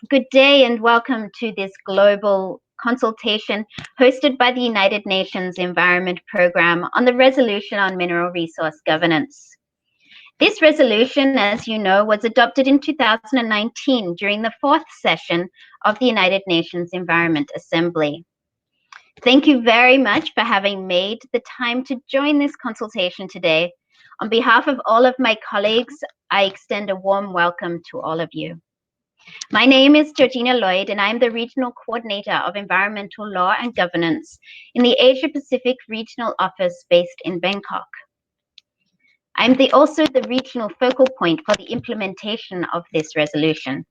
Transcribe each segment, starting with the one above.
Good day and welcome to this global consultation hosted by the United Nations Environment Programme on the Resolution on Mineral Resource Governance. This resolution, as you know, was adopted in 2019 during the fourth session of the United Nations Environment Assembly. Thank you very much for having made the time to join this consultation today. On behalf of all of my colleagues, I extend a warm welcome to all of you. My name is Georgina Lloyd, and I'm the Regional Coordinator of Environmental Law and Governance in the Asia Pacific Regional Office based in Bangkok. I'm also the regional focal point for the implementation of this resolution.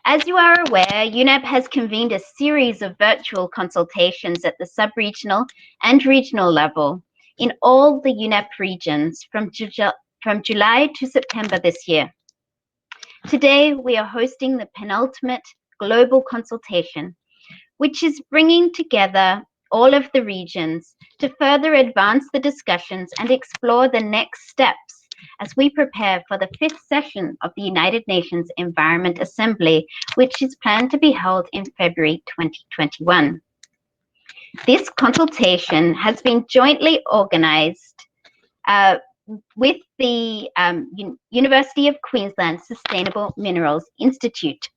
As you are aware, UNEP has convened a series of virtual consultations at the sub-regional and regional level in all the UNEP regions from July to September this year. Today, we are hosting the penultimate global consultation, which is bringing together all of the regions to further advance the discussions and explore the next steps as we prepare for the fifth session of the United Nations Environment Assembly, which is planned to be held in February 2021. This consultation has been jointly organized with the University of Queensland Sustainable Minerals Institute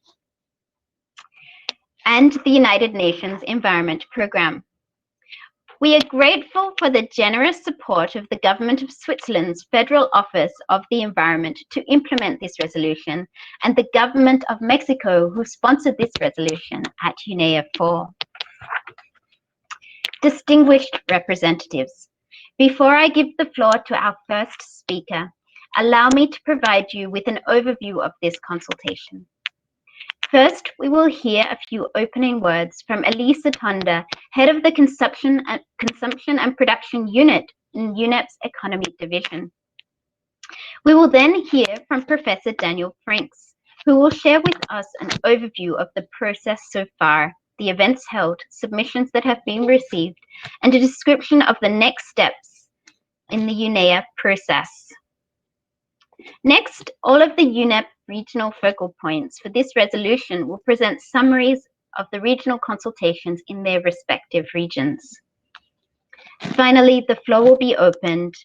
and the United Nations Environment Programme. We are grateful for the generous support of the Government of Switzerland's Federal Office of the Environment to implement this resolution, and the Government of Mexico, who sponsored this resolution at UNEA 4. Distinguished representatives, before I give the floor to our first speaker, allow me to provide you with an overview of this consultation. First, we will hear a few opening words from Elisa Tonda, Head of the Consumption and Production Unit in UNEP's Economy Division. We will then hear from Professor Daniel Franks, who will share with us an overview of the process so far, the events held, submissions that have been received, and a description of the next steps in the UNEA process. Next, all of the UNEP regional focal points for this resolution will present summaries of the regional consultations in their respective regions. Finally, the floor will be opened,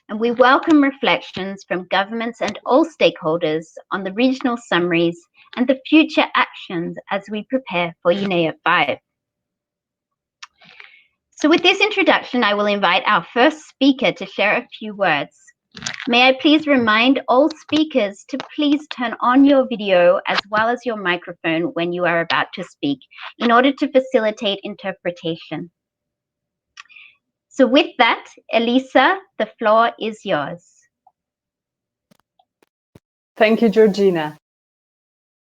and we welcome reflections from governments and all stakeholders on the regional summaries and the future actions as we prepare for UNEA 5. So with this introduction, I will invite our first speaker to share a few words. May I please remind all speakers to please turn on your video as well as your microphone when you are about to speak in order to facilitate interpretation. So with that, Elisa, the floor is yours. Thank you, Georgina.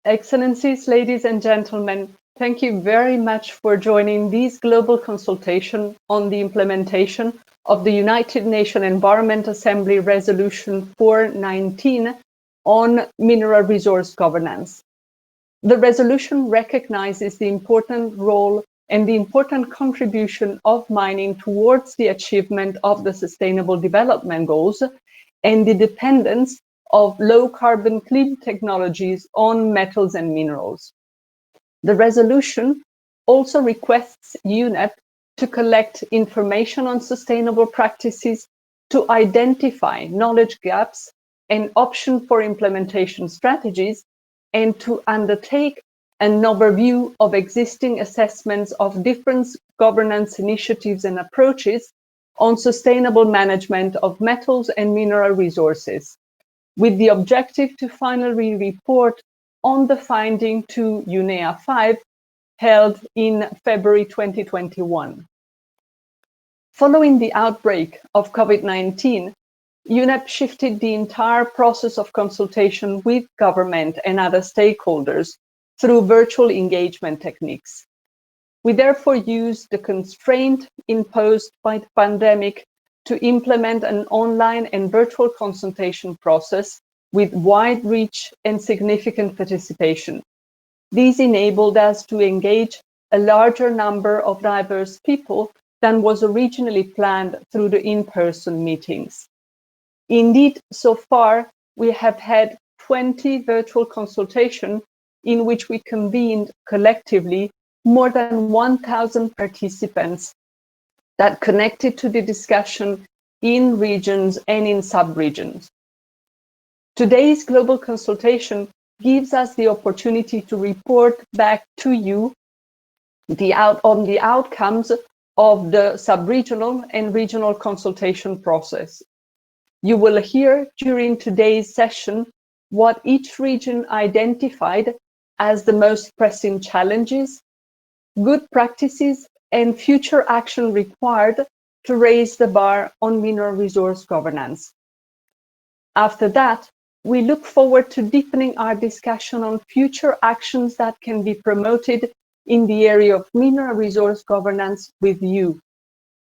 Excellencies, ladies and gentlemen, thank you very much for joining this global consultation on the implementation of the United Nations Environment Assembly Resolution 419 on mineral resource governance. The resolution recognizes the important role and the important contribution of mining towards the achievement of the Sustainable Development Goals and the dependence of low-carbon clean technologies on metals and minerals. The resolution also requests UNEP to collect information on sustainable practices, to identify knowledge gaps and options for implementation strategies, and to undertake an overview of existing assessments of different governance initiatives and approaches on sustainable management of metals and mineral resources, with the objective to finally report on the finding to UNEA 5 held in February 2021. Following the outbreak of COVID-19, UNEP shifted the entire process of consultation with government and other stakeholders through virtual engagement techniques. We therefore used the constraint imposed by the pandemic to implement an online and virtual consultation process with wide reach and significant participation. These enabled us to engage a larger number of diverse people than was originally planned through the in-person meetings. Indeed, so far, we have had 2020 virtual consultation in which we convened collectively more than 1,000 participants that connected to the discussion in regions and in sub-regions. Today's global consultation gives us the opportunity to report back to you on the outcomes of the sub-regional and regional consultation process. You will hear during today's session what each region identified as the most pressing challenges, good practices, and future action required to raise the bar on mineral resource governance. After that, we look forward to deepening our discussion on future actions that can be promoted in the area of mineral resource governance with you,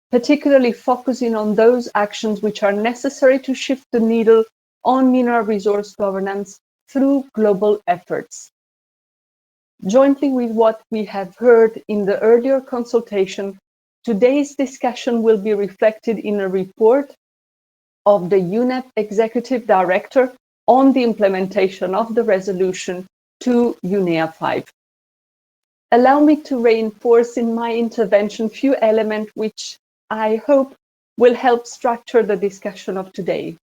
particularly focusing on those actions which are necessary to shift the needle on mineral resource governance through global efforts. Jointly with what we have heard in the earlier consultation, today's discussion will be reflected in a report of the UNEP Executive Director on the implementation of the resolution to UNEA 5. Allow me to reinforce in my intervention few elements which I hope will help structure the discussion of today.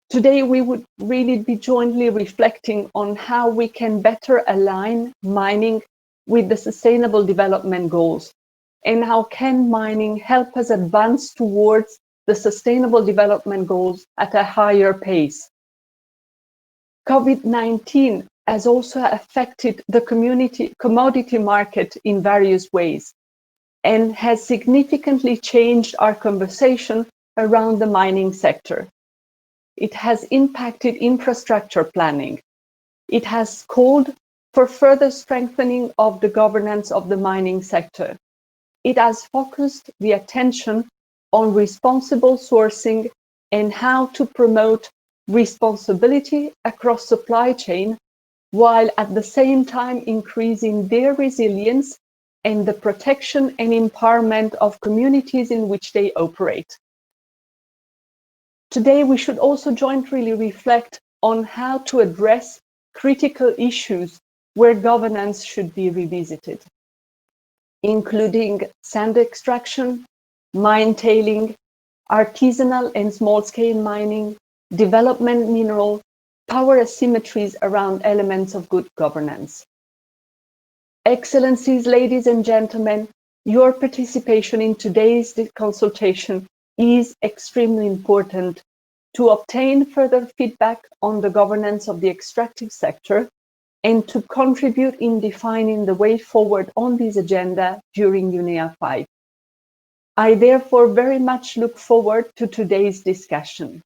Today, we would really be jointly reflecting on how we can better align mining with the Sustainable Development Goals, and how can mining help us advance towards the Sustainable Development Goals at a higher pace. COVID-19 has also affected the commodity market in various ways, and has significantly changed our conversation around the mining sector. It has impacted infrastructure planning. It has called for further strengthening of the governance of the mining sector. It has focused the attention on responsible sourcing and how to promote responsibility across supply chain, while at the same time increasing their resilience and the protection and empowerment of communities in which they operate. Today, we should also jointly reflect on how to address critical issues where governance should be revisited, including sand extraction, mine tailing, artisanal and small-scale mining, development mineral, power asymmetries around elements of good governance. Excellencies, ladies and gentlemen, your participation in today's consultation is extremely important to obtain further feedback on the governance of the extractive sector and to contribute in defining the way forward on this agenda during UNEA 5. I therefore very much look forward to today's discussion.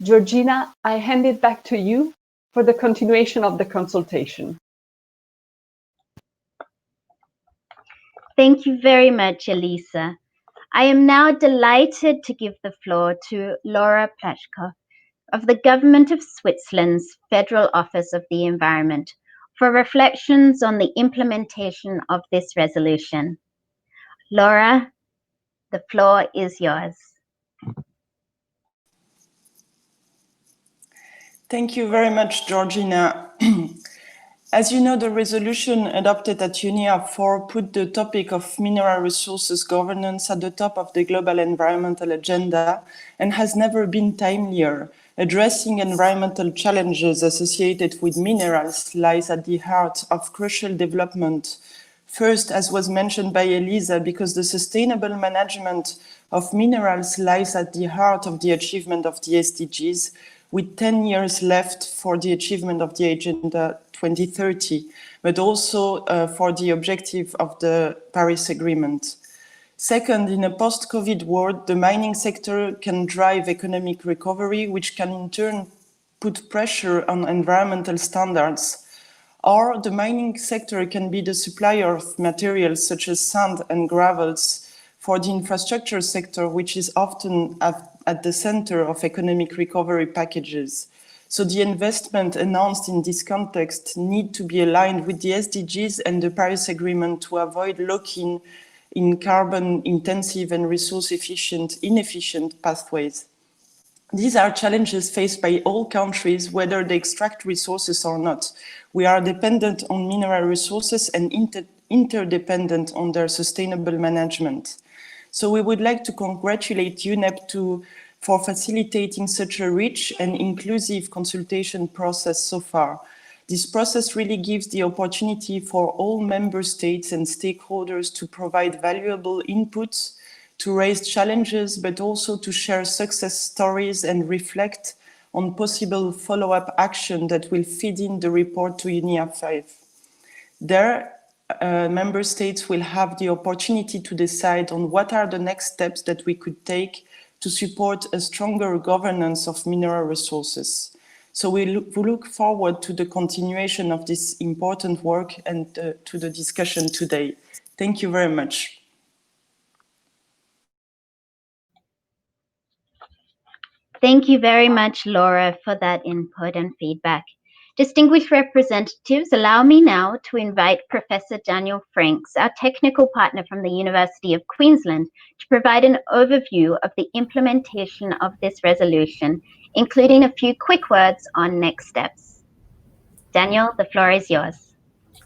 Georgina, I hand it back to you for the continuation of the consultation. Thank you very much, Elisa. I am now delighted to give the floor to Laura Plashkov of the Government of Switzerland's Federal Office of the Environment for reflections on the implementation of this resolution. Laura, the floor is yours. Thank you very much, Georgina. As you know, the resolution adopted at UNEA 4 put the topic of mineral resources governance at the top of the global environmental agenda and has never been timelier. Addressing environmental challenges associated with minerals lies at the heart of crucial development. First, as was mentioned by Elisa, because the sustainable management of minerals lies at the heart of the achievement of the SDGs, with 10 years left for the achievement of the Agenda 2030, but also for the objective of the Paris Agreement. Second, in a post-COVID world, the mining sector can drive economic recovery, which can in turn put pressure on environmental standards. Or the mining sector can be the supplier of materials such as sand and gravels for the infrastructure sector, which is often at the center of economic recovery packages. So the investment announced in this context need to be aligned with the SDGs and the Paris Agreement to avoid lock-in in carbon-intensive and resource-inefficient pathways. These are challenges faced by all countries, whether they extract resources or not. We are dependent on mineral resources and interdependent on their sustainable management. So we would like to congratulate UNEP for facilitating such a rich and inclusive consultation process so far. This process really gives the opportunity for all member states and stakeholders to provide valuable inputs, to raise challenges, but also to share success stories and reflect on possible follow-up action that will feed in the report to UNEA 5. There, member states will have the opportunity to decide on what are the next steps that we could take to support a stronger governance of mineral resources. So we look forward to the continuation of this important work and to the discussion today. Thank you very much. Thank you very much, Laura, for that input and feedback. Distinguished representatives, allow me now to invite Professor Daniel Franks, our technical partner from the University of Queensland, to provide an overview of the implementation of this resolution, including a few quick words on next steps. Daniel, the floor is yours.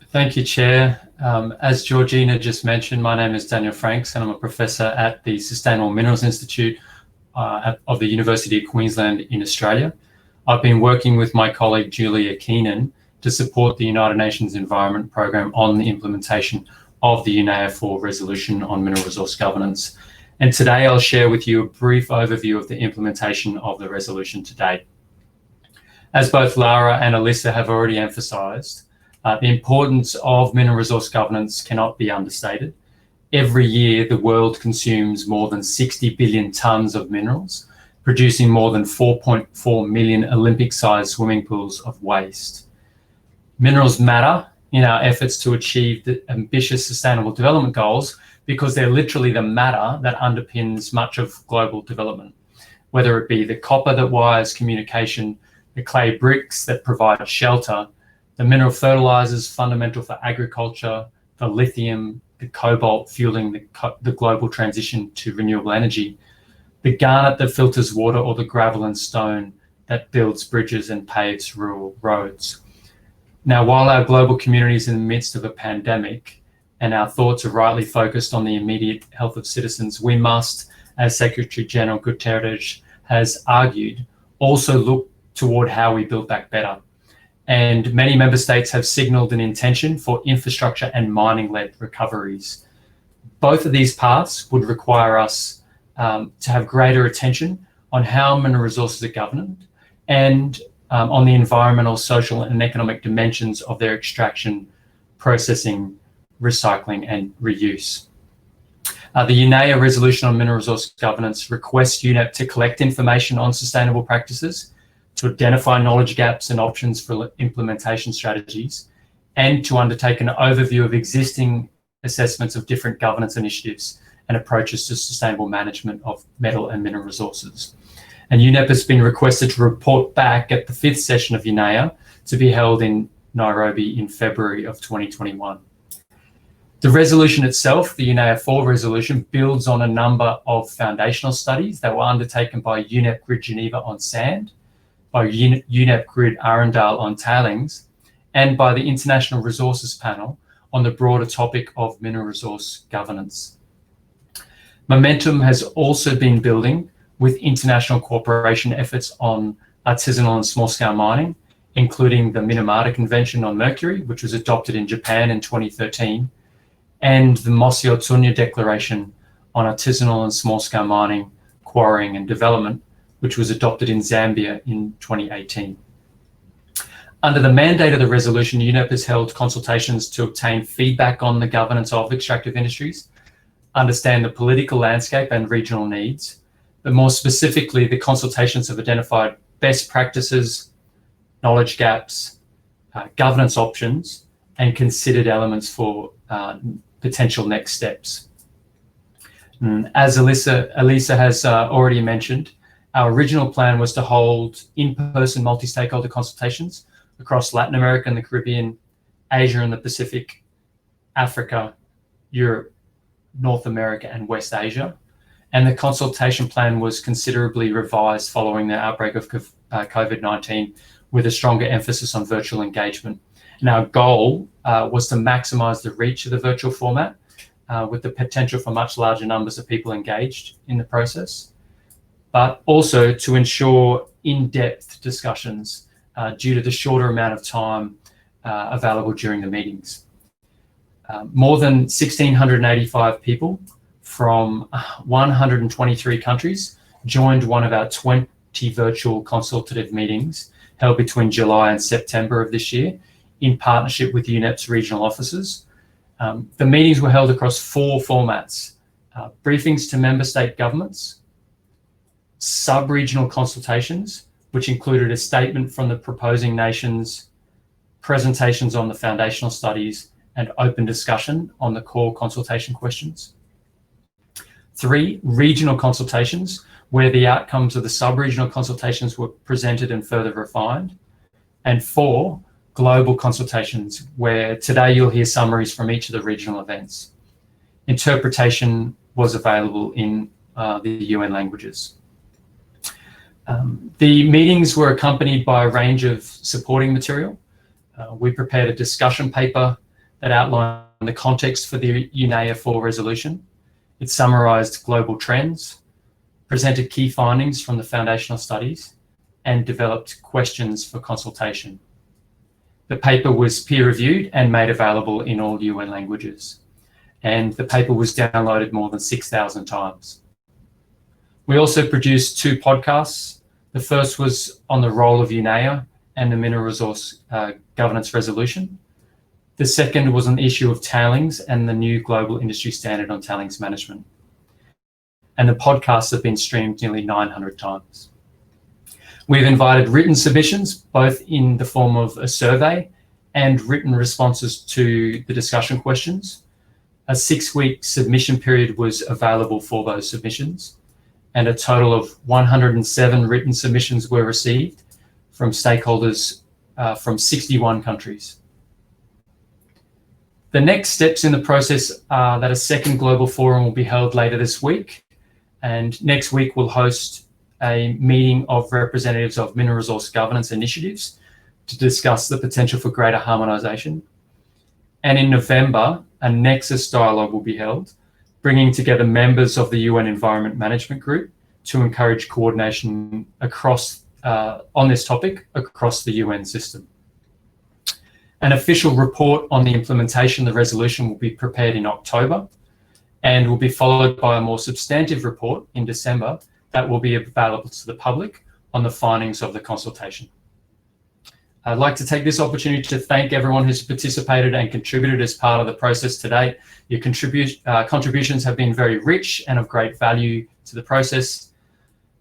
Thank you, Chair. As Georgina just mentioned, my name is Daniel Franks and I'm a professor at the Sustainable Minerals Institute of the University of Queensland in Australia. I've been working with my colleague Julia Keenan to support the United Nations Environment Programme on the implementation of the UNEA 4 resolution on mineral resource governance. And today I'll share with you a brief overview of the implementation of the resolution to date. As both Lara and Alyssa have already emphasised, the importance of mineral resource governance cannot be understated. Every year, the world consumes more than 60 billion tonnes of minerals, producing more than 4.4 million Olympic-sized swimming pools of waste. Minerals matter in our efforts to achieve the ambitious sustainable development goals because they're literally the matter that underpins much of global development, whether it be the copper that wires communication, the clay bricks that provide shelter, the mineral fertilizers fundamental for agriculture, the lithium, the cobalt fueling the global transition to renewable energy, the garnet that filters water, or the gravel and stone that builds bridges and paves rural roads. Now, while our global community is in the midst of a pandemic and our thoughts are rightly focused on the immediate health of citizens, we must, as Secretary General Guterres has argued, also look toward how we build back better. And many member states have signalled an intention for infrastructure and mining-led recoveries. Both of these paths would require us to have greater attention on how mineral resources are governed and on the environmental, social and economic dimensions of their extraction, processing, recycling and reuse. The UNEA resolution on mineral resource governance requests UNEP to collect information on sustainable practices, to identify knowledge gaps and options for implementation strategies, and to undertake an overview of existing assessments of different governance initiatives and approaches to sustainable management of metal and mineral resources. And UNEP has been requested to report back at the 5th session of UNEA to be held in Nairobi in February of 2021. The resolution itself, the UNEA 4 resolution, builds on a number of foundational studies that were undertaken by UNEP Grid Geneva on sand, by UNEP Grid Arundel on tailings, and by the International Resources Panel on the broader topic of mineral resource governance. Momentum has also been building with international cooperation efforts on artisanal and small-scale mining, including the Minamata Convention on Mercury, which was adopted in Japan in 2013, and the Mosi-oitangi Declaration on artisanal and small-scale mining, quarrying and development, which was adopted in Zambia in 2018. Under the mandate of the resolution, UNEP has held consultations to obtain feedback on the governance of extractive industries, understand the political landscape and regional needs, but more specifically, the consultations have identified best practices, knowledge gaps, governance options, and considered elements for potential next steps. As Elisa has already mentioned, our original plan was to hold in-person multi-stakeholder consultations across Latin America and the Caribbean, Asia and the Pacific, Africa, Europe, North America and West Asia. and the consultation plan was considerably revised following the outbreak of COVID-19 with a stronger emphasis on virtual engagement. And our goal was to maximise the reach of the virtual format with the potential for much larger numbers of people engaged in the process, but also to ensure in-depth discussions due to the shorter amount of time available during the meetings. More than 1,685 people from 123 countries joined one of our 20 virtual consultative meetings held between July and September of this year in partnership with UNEP's regional offices. The meetings were held across 4 formats: briefings to member state governments, sub-regional consultations, which included a statement from the proposing nations, presentations on the foundational studies, and open discussion on the core consultation questions. 3, regional consultations, where the outcomes of the sub-regional consultations were presented and further refined. And 4, global consultations, where today you'll hear summaries from each of the regional events. Interpretation was available in the UN languages. The meetings were accompanied by a range of supporting material. We prepared a discussion paper that outlined the context for the UNEA 4 resolution. It summarised global trends, presented key findings from the foundational studies, and developed questions for consultation. The paper was peer-reviewed and made available in all UN languages, and the paper was downloaded more than 6,000 times. We also produced 2 podcasts. The first was on the role of UNEA and the Mineral Resource Governance Resolution. The second was an issue of tailings and the new global industry standard on tailings management. And the podcasts have been streamed nearly 900 times. We've invited written submissions, both in the form of a survey and written responses to the discussion questions. A 6-week submission period was available for those submissions, and a total of 107 written submissions were received from stakeholders from 61 countries. The next steps in the process are that a second global forum will be held later this week, and next week we'll host a meeting of representatives of mineral resource governance initiatives to discuss the potential for greater harmonisation. And in November, a Nexus dialogue will be held, bringing together members of the UN Environment Management Group to encourage coordination across on this topic across the UN system. An official report on the implementation of the resolution will be prepared in October and will be followed by a more substantive report in December that will be available to the public on the findings of the consultation. I'd like to take this opportunity to thank everyone who's participated and contributed as part of the process to date. Your contributions have been very rich and of great value to the process.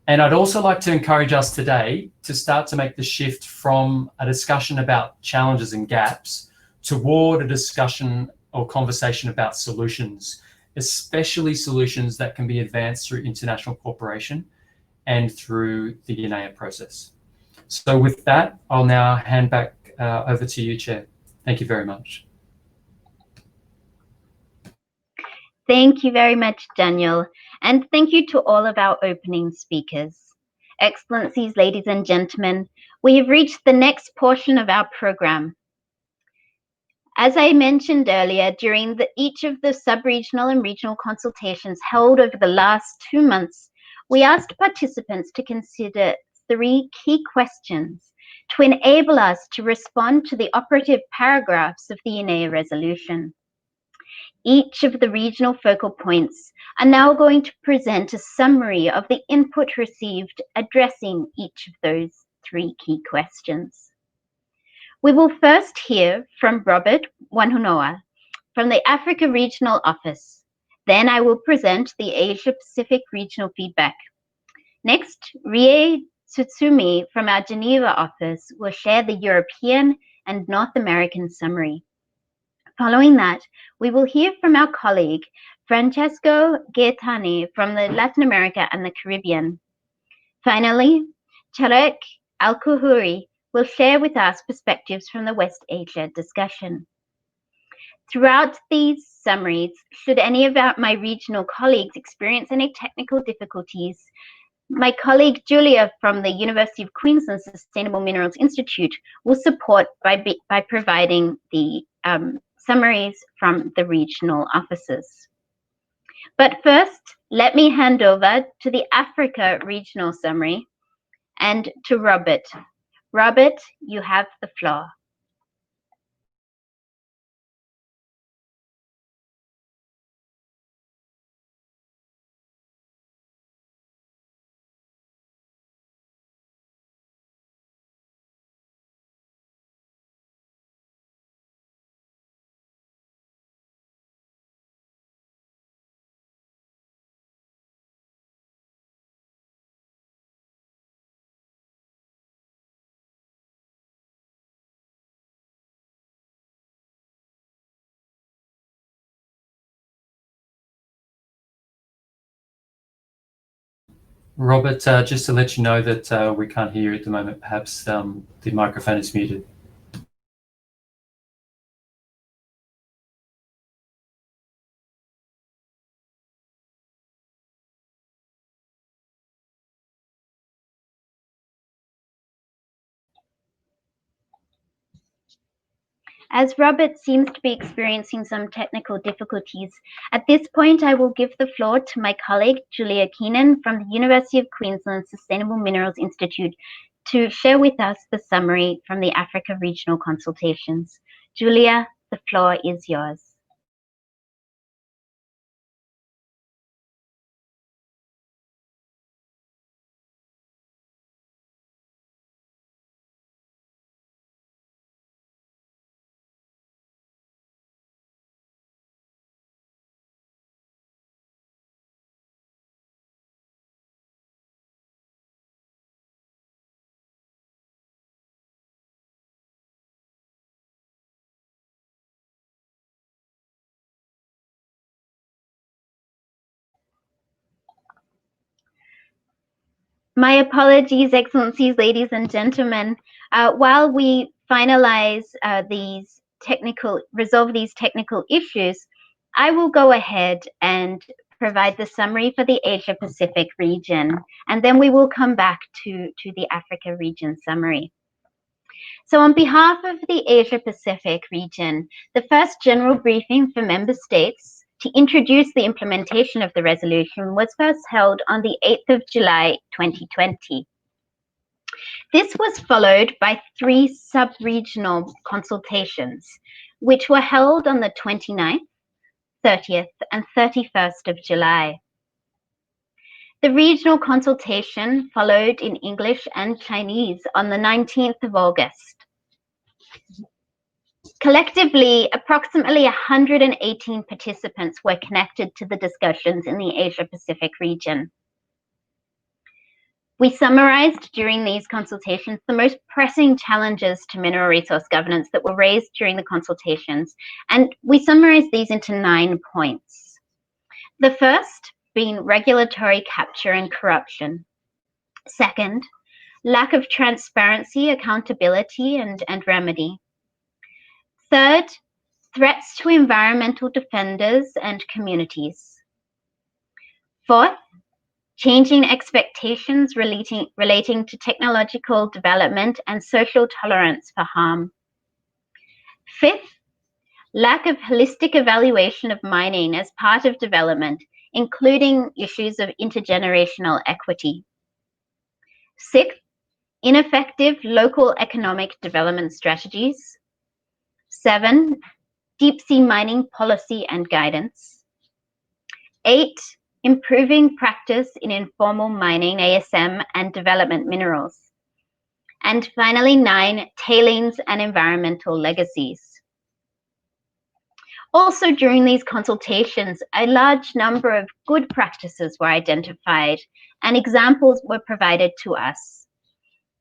And I'd also like to encourage us today to start to make the shift from a discussion about challenges and gaps toward a discussion or conversation about solutions, especially solutions that can be advanced through international cooperation and through the UNEA process. So with that, I'll now hand back over to you, Chair. Thank you very much. Thank you very much, Daniel. And thank you to all of our opening speakers. Excellencies, ladies and gentlemen, we have reached the next portion of our program. As I mentioned earlier, during each of the sub-regional and regional consultations held over the last 2 months, we asked participants to consider 3 key questions to enable us to respond to the operative paragraphs of the UNEA resolution. Each of the regional focal points are now going to present a summary of the input received addressing each of those 3 key questions. We will first hear from Robert Wanhunoa from the Africa Regional Office. Then I will present the Asia Pacific Regional Feedback. Next, Rie Tsutsumi from our Geneva office will share the European and North American summary. Following that, we will hear from our colleague, Francesco Gaetani from the Latin America and the Caribbean. Finally, Tarek Al-Kuhuri will share with us perspectives from the West Asia discussion. Throughout these summaries, should any of my regional colleagues experience any technical difficulties, my colleague Julia from the University of Queensland Sustainable Minerals Institute will support by providing the summaries from the regional offices. But first, let me hand over to the Africa regional summary and to Robert. Robert, you have the floor. Robert, just to let you know that we can't hear you at the moment. Perhaps the microphone is muted. As Robert seems to be experiencing some technical difficulties, at this point I will give the floor to my colleague Julia Keenan from the University of Queensland Sustainable Minerals Institute to share with us the summary from the Africa Regional Consultations. Julia, the floor is yours. My apologies, Excellencies, ladies and gentlemen. While we finalize resolve these technical issues, I will go ahead and provide the summary for the Asia Pacific region, and then we will come back to the Africa region summary. So on behalf of the Asia Pacific region, the first general briefing for member states to introduce the implementation of the resolution was first held on the 8th of July 2020. This was followed by 3 sub-regional consultations, which were held on the 29th, 30th, and 31st of July. The regional consultation followed in English and Chinese on the 19th of August. Collectively, approximately 118 participants were connected to the discussions in the Asia-Pacific region. We summarized during these consultations the most pressing challenges to mineral resource governance that were raised during the consultations, and we summarized these into 9 points. The first being regulatory capture and corruption. Second, lack of transparency, accountability, and remedy. Third, threats to environmental defenders and communities. Fourth, changing expectations relating to technological development and social tolerance for harm. Fifth, lack of holistic evaluation of mining as part of development, including issues of intergenerational equity. Sixth, ineffective local economic development strategies. 7, deep sea mining policy and guidance. 8, improving practice in informal mining, ASM, and development minerals. And finally, 9, tailings and environmental legacies. Also, during these consultations, a large number of good practices were identified and examples were provided to us.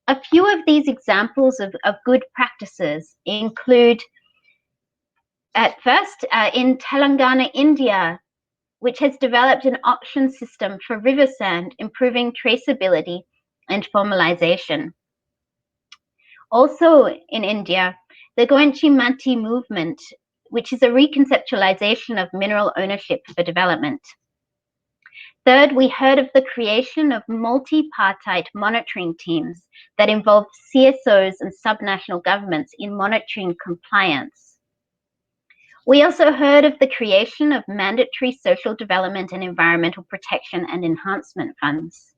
A few of these examples of good practices include, at first, in Telangana, India, which has developed an auction system for river sand, improving traceability and formalization. Also in India, the Goenchi Mati movement which is a reconceptualization of mineral ownership for development. Third, we heard of the creation of multi-partite monitoring teams that involve CSOs and subnational governments in monitoring compliance. We also heard of the creation of mandatory social development and environmental protection and enhancement funds.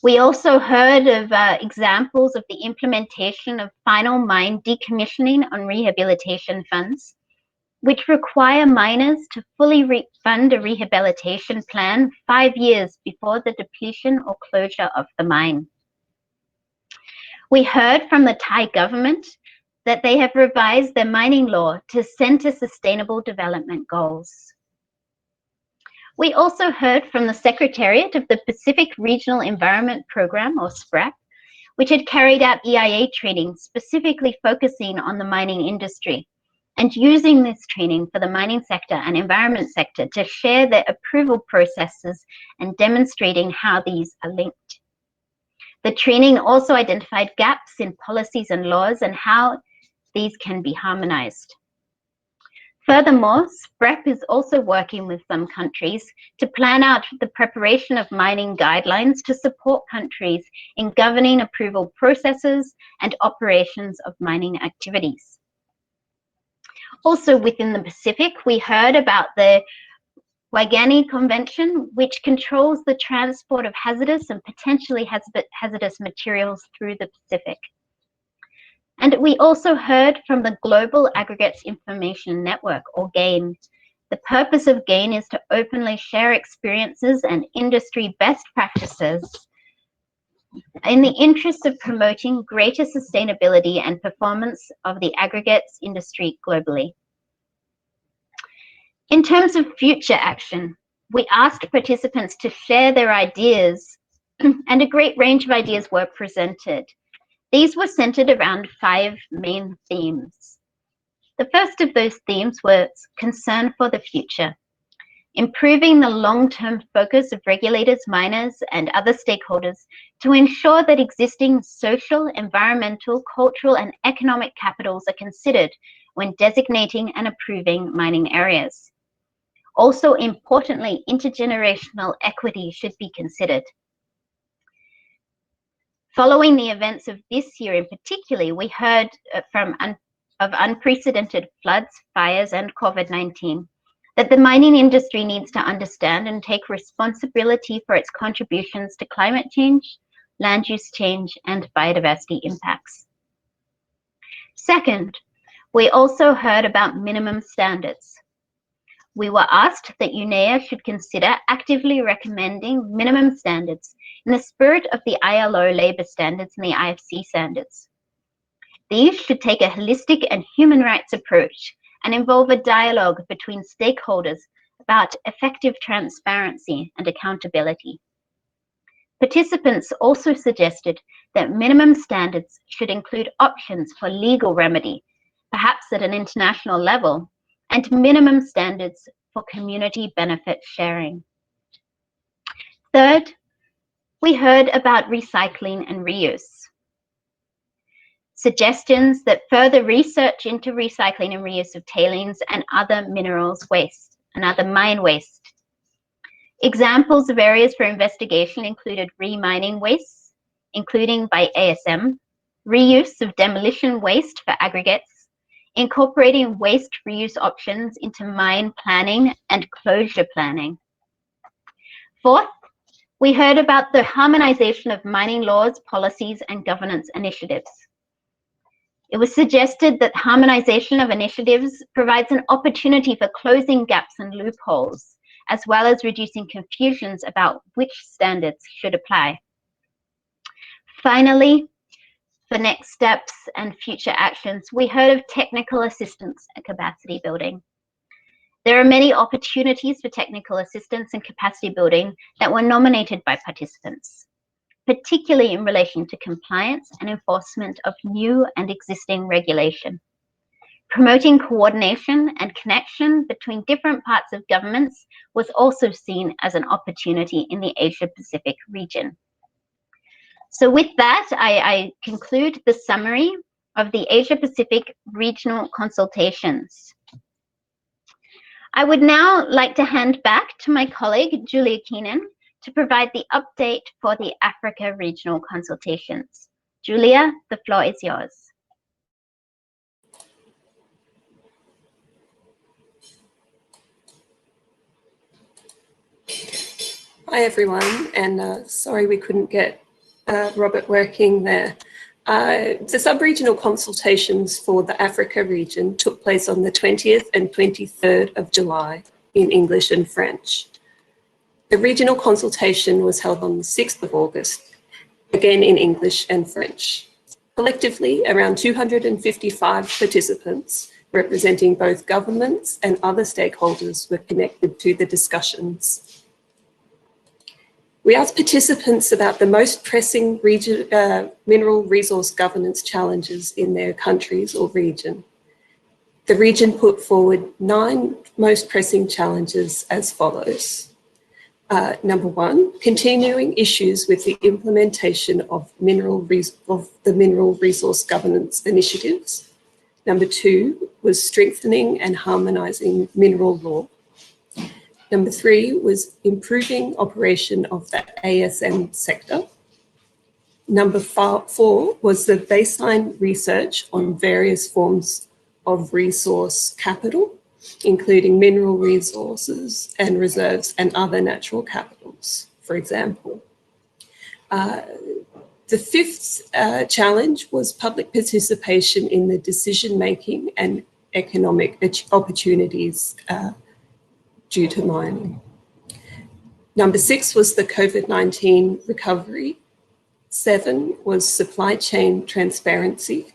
We also heard of examples of the implementation of final mine decommissioning on rehabilitation funds, which require miners to fully fund a rehabilitation plan 5 years before the depletion or closure of the mine. We heard from the Thai government that they have revised their mining law to center sustainable development goals. We also heard from the Secretariat of the Pacific Regional Environment Program, or SPRAP, which had carried out EIA training specifically focusing on the mining industry, and using this training for the mining sector and environment sector to share their approval processes and demonstrating how these are linked. The training also identified gaps in policies and laws and how these can be harmonized. Furthermore, SPREP is also working with some countries to plan out the preparation of mining guidelines to support countries in governing approval processes and operations of mining activities. Also within the Pacific, we heard about the Waigani Convention, which controls the transport of hazardous and potentially hazardous materials through the Pacific. And we also heard from the Global Aggregates Information Network, or GAIN. The purpose of GAIN is to openly share experiences and industry best practices in the interest of promoting greater sustainability and performance of the aggregates industry globally. In terms of future action, we asked participants to share their ideas, and a great range of ideas were presented. These were centered around 5 main themes. The first of those themes was concern for the future, improving the long-term focus of regulators, miners, and other stakeholders to ensure that existing social, environmental, cultural, and economic capitals are considered when designating and approving mining areas. Also, importantly, intergenerational equity should be considered. Following the events of this year in particular, we heard of unprecedented floods, fires, and COVID-19, that the mining industry needs to understand and take responsibility for its contributions to climate change, land use change, and biodiversity impacts. Second, we also heard about minimum standards. We were asked that UNEA should consider actively recommending minimum standards in the spirit of the ILO labor standards and the IFC standards. These should take a holistic and human rights approach and involve a dialogue between stakeholders about effective transparency and accountability. Participants also suggested that minimum standards should include options for legal remedy, perhaps at an international level, and minimum standards for community benefit sharing. Third, we heard about recycling and reuse. Suggestions that further research into recycling and reuse of tailings and other minerals waste and other mine waste. Examples of areas for investigation included remining wastes, including by ASM, reuse of demolition waste for aggregates, incorporating waste reuse options into mine planning and closure planning. Fourth, we heard about the harmonization of mining laws, policies, and governance initiatives. It was suggested that harmonization of initiatives provides an opportunity for closing gaps and loopholes, as well as reducing confusions about which standards should apply. Finally, for next steps and future actions, we heard of technical assistance and capacity building. There are many opportunities for technical assistance and capacity building that were nominated by participants, particularly in relation to compliance and enforcement of new and existing regulation. Promoting coordination and connection between different parts of governments was also seen as an opportunity in the Asia-Pacific region. So with that, I conclude the summary of the Asia-Pacific Regional Consultations. I would now like to hand back to my colleague, Julia Keenan, to provide the update for the Africa Regional Consultations. Julia, the floor is yours. Hi everyone, and sorry we couldn't get Robert working there. The sub-regional consultations for the Africa region took place on the 20th and 23rd of July in English and French. The regional consultation was held on the 6th of August, again in English and French. Collectively, around 255 participants representing both governments and other stakeholders were connected to the discussions. We asked participants about the most pressing mineral resource governance challenges in their countries or region. The region put forward 9 most pressing challenges as follows. Number 1, continuing issues with the implementation of the mineral resource governance initiatives. Number 2 was strengthening and harmonizing mineral law. Number 3 was improving operation of the ASM sector. Number 4 was the baseline research on various forms of resource capital, including mineral resources and reserves and other natural capitals, for example. The 5th challenge was public participation in the decision-making and economic opportunities due to mining. Number 6 was the COVID-19 recovery. 7 was supply chain transparency.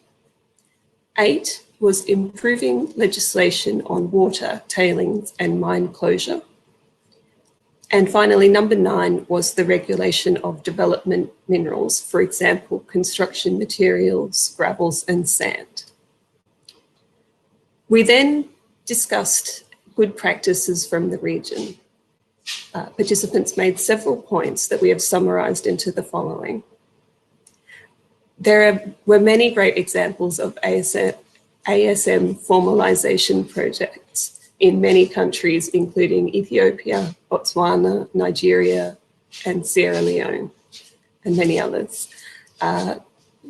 8 was improving legislation on water, tailings, and mine closure. And finally, number 9 was the regulation of development minerals, for example, construction materials, gravels, and sand. We then discussed good practices from the region. Participants made several points that we have summarized into the following. There were many great examples of ASM formalization projects in many countries, including Ethiopia, Botswana, Nigeria, and Sierra Leone, and many others.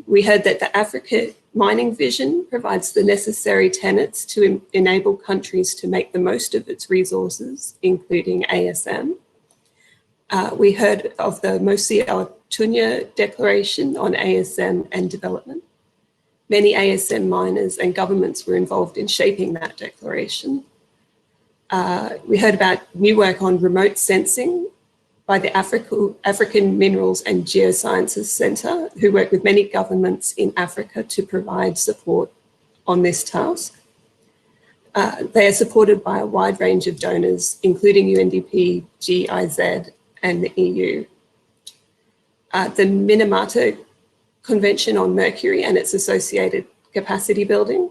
We heard that the Africa Mining Vision provides the necessary tenets to enable countries to make the most of its resources, including ASM. We heard of the Mosi Altunya Declaration on ASM and development. Many ASM miners and governments were involved in shaping that declaration. We heard about new work on remote sensing by the African Minerals and Geosciences Centre, who work with many governments in Africa to provide support on this task. They are supported by a wide range of donors, including UNDP, GIZ, and the EU. The Minamata Convention on Mercury and its associated capacity building.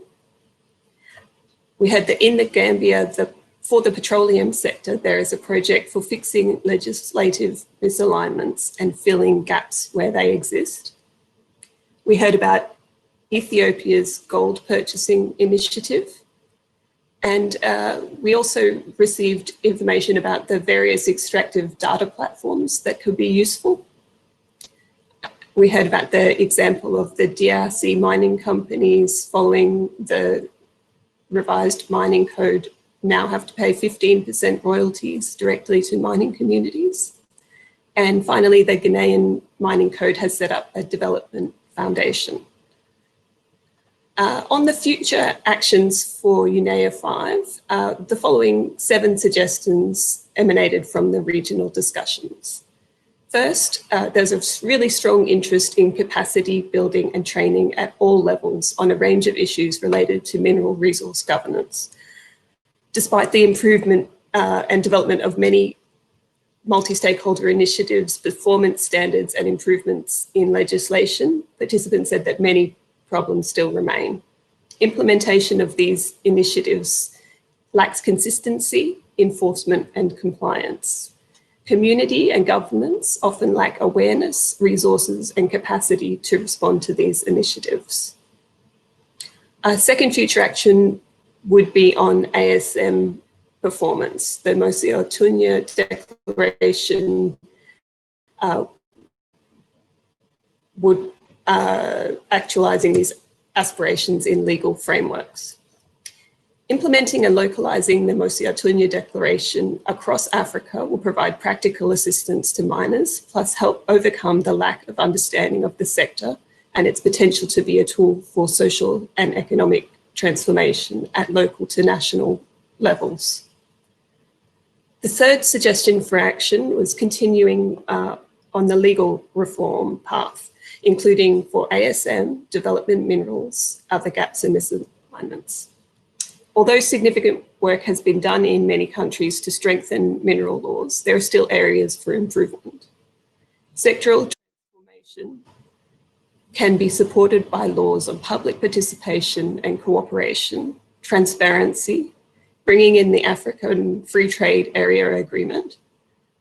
We heard that in the Gambia, for the petroleum sector, there is a project for fixing legislative misalignments and filling gaps where they exist. We heard about Ethiopia's gold purchasing initiative. And we also received information about the various extractive data platforms that could be useful. We heard about the example of the DRC mining companies following the revised mining code now have to pay 15% royalties directly to mining communities. And finally, the Ghanaian mining code has set up a development foundation. On the future actions for UNEA 5, the following 7 suggestions emanated from the regional discussions. First, there's a really strong interest in capacity building and training at all levels on a range of issues related to mineral resource governance. Despite the improvement and development of many multi-stakeholder initiatives, performance standards, and improvements in legislation, participants said that many problems still remain. Implementation of these initiatives lacks consistency, enforcement, and compliance. Community and governments often lack awareness, resources, and capacity to respond to these initiatives. A second future action would be on ASM performance. The Mosi-Otunya Declaration would actualizing these aspirations in legal frameworks. Implementing and localizing the Mosi-Otunya Declaration across Africa will provide practical assistance to miners, plus help overcome the lack of understanding of the sector and its potential to be a tool for social and economic transformation at local to national levels. The third suggestion for action was continuing on the legal reform path, including for ASM, development minerals, other gaps and misalignments. Although significant work has been done in many countries to strengthen mineral laws, there are still areas for improvement. Sectoral transformation can be supported by laws on public participation and cooperation, transparency, bringing in the African Free Trade Area Agreement,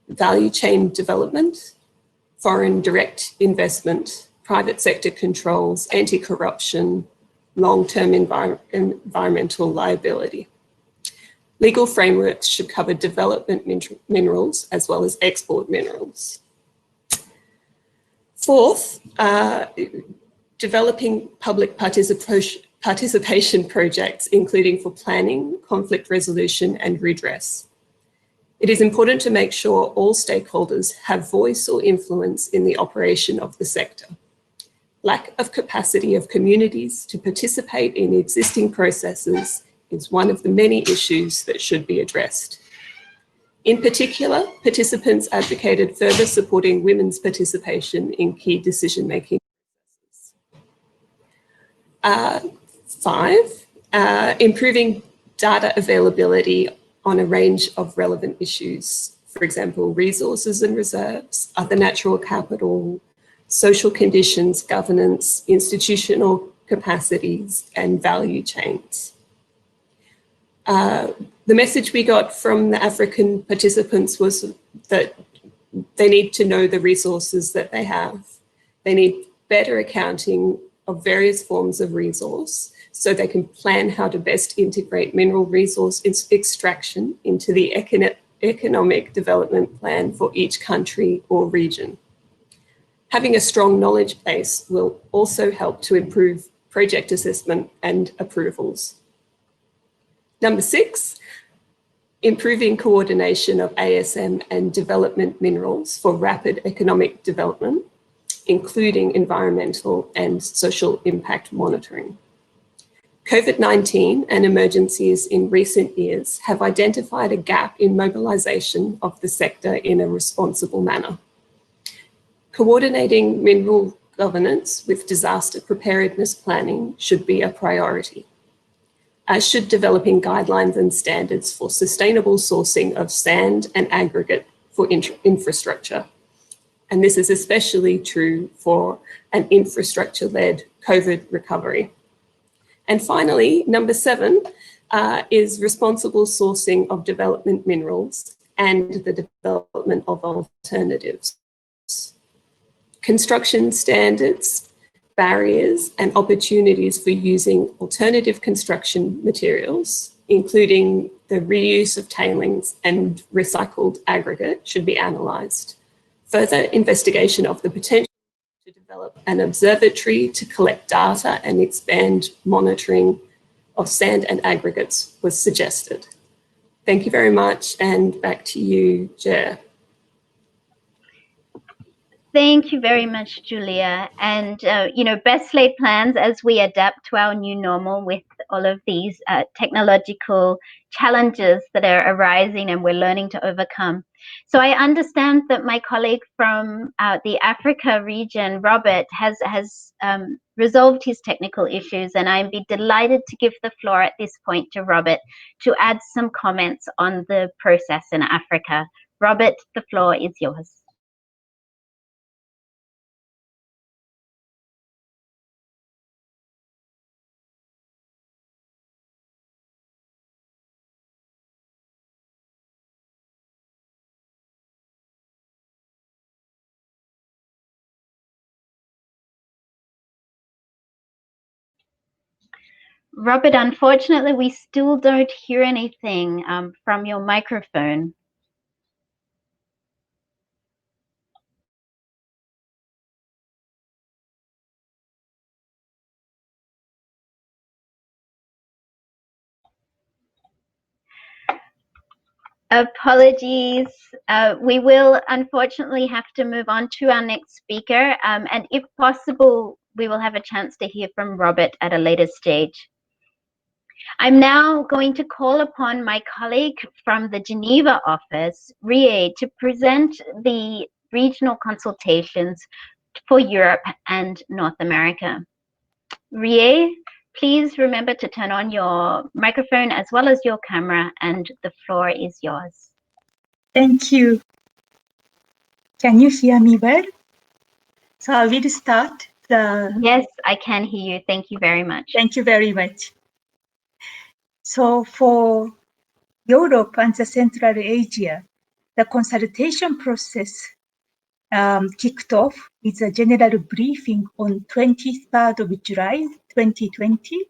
value chain development, foreign direct investment, private sector controls, anti-corruption, long-term environmental liability. Legal frameworks should cover development minerals as well as export minerals. Fourth, developing public participation projects, including for planning, conflict resolution, and redress. It is important to make sure all stakeholders have voice or influence in the operation of the sector. Lack of capacity of communities to participate in existing processes is one of the many issues that should be addressed. In particular, participants advocated further supporting women's participation in key decision-making processes. Five, improving data availability on a range of relevant issues. For example, resources and reserves, other natural capital, social conditions, governance, institutional capacities, and value chains. The message we got from the African participants was that they need to know the resources that they have. They need better accounting of various forms of resource so they can plan how to best integrate mineral resource extraction into the economic development plan for each country or region. Having a strong knowledge base will also help to improve project assessment and approvals. Number six, improving coordination of ASM and development minerals for rapid economic development, including environmental and social impact monitoring. COVID-19 and emergencies in recent years have identified a gap in mobilization of the sector in a responsible manner. Coordinating mineral governance with disaster preparedness planning should be a priority, as should developing guidelines and standards for sustainable sourcing of sand and aggregate for infrastructure. And this is especially true for an infrastructure-led COVID recovery. And finally, number seven is responsible sourcing of development minerals and the development of alternatives. Construction standards, barriers, and opportunities for using alternative construction materials, including the reuse of tailings and recycled aggregate, should be analysed. Further investigation of the potential to develop an observatory to collect data and expand monitoring of sand and aggregates was suggested. Thank you very much, and back to you, Jer. Thank you very much, Julia. And, best laid plans as we adapt to our new normal with all of these technological challenges that are arising and we're learning to overcome. So I understand that my colleague from the Africa region, Robert, has resolved his technical issues, and I'd be delighted to give the floor at this point to Robert to add some comments on the process in Africa. Robert, the floor is yours. Robert, unfortunately, we still don't hear anything from your microphone. Apologies. We will unfortunately have to move on to our next speaker. And if possible, we will have a chance to hear from Robert at a later stage. I'm now going to call upon my colleague from the Geneva office, Rie, to present the regional consultations for Europe and North America. Rie, please remember to turn on your microphone as well as your camera, and the floor is yours. Thank you. Can you hear me well? So I will start the... Yes, I can hear you. Thank you very much. Thank you very much. So for Europe and the Central Asia, the consultation process kicked off with a general briefing on 23rd of July 2020.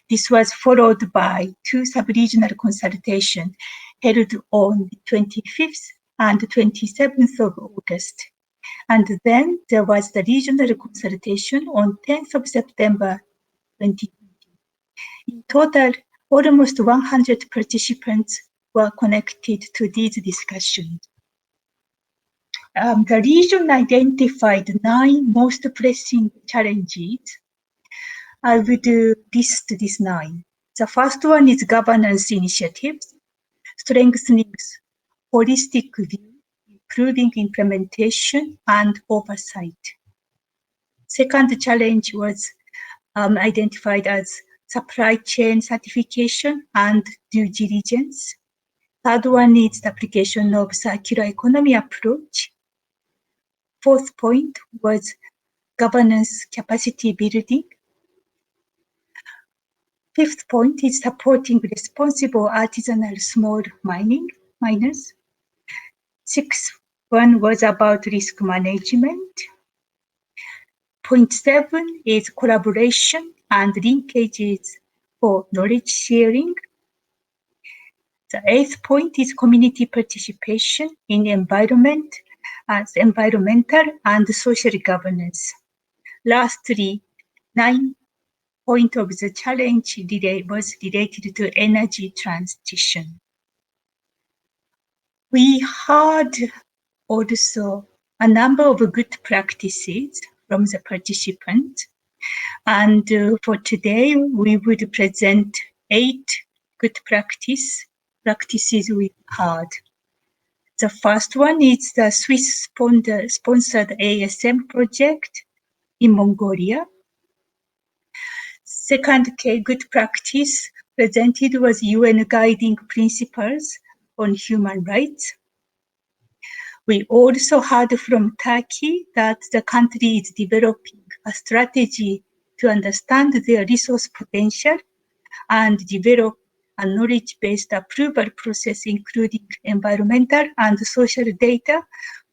This was followed by two sub-regional consultations held on the 25th and 27th of August. And then there was the regional consultation on 10th of September 2020. In total, almost 100 participants were connected to these discussions. The region identified 9 most pressing challenges. I would list these 9. The first one is governance initiatives, strengthening holistic view, improving implementation and oversight. Second challenge was identified as supply chain certification and due diligence. Third one is the application of circular economy approach. Fourth point was governance capacity building. Fifth point is supporting responsible artisanal small miners. Sixth one was about risk management. Point 7 is collaboration and linkages for knowledge sharing. The 8th point is community participation in environmental and social governance. Lastly, 9th point of the challenge was related to energy transition. We had also a number of good practices from the participants. And for today, we would present 8 good practices we had. The first one is the Swiss-sponsored ASM project in Mongolia. Second good practice presented was UN Guiding Principles on Human Rights. We also heard from Turkey that the country is developing a strategy to understand their resource potential and develop a knowledge-based approval process, including environmental and social data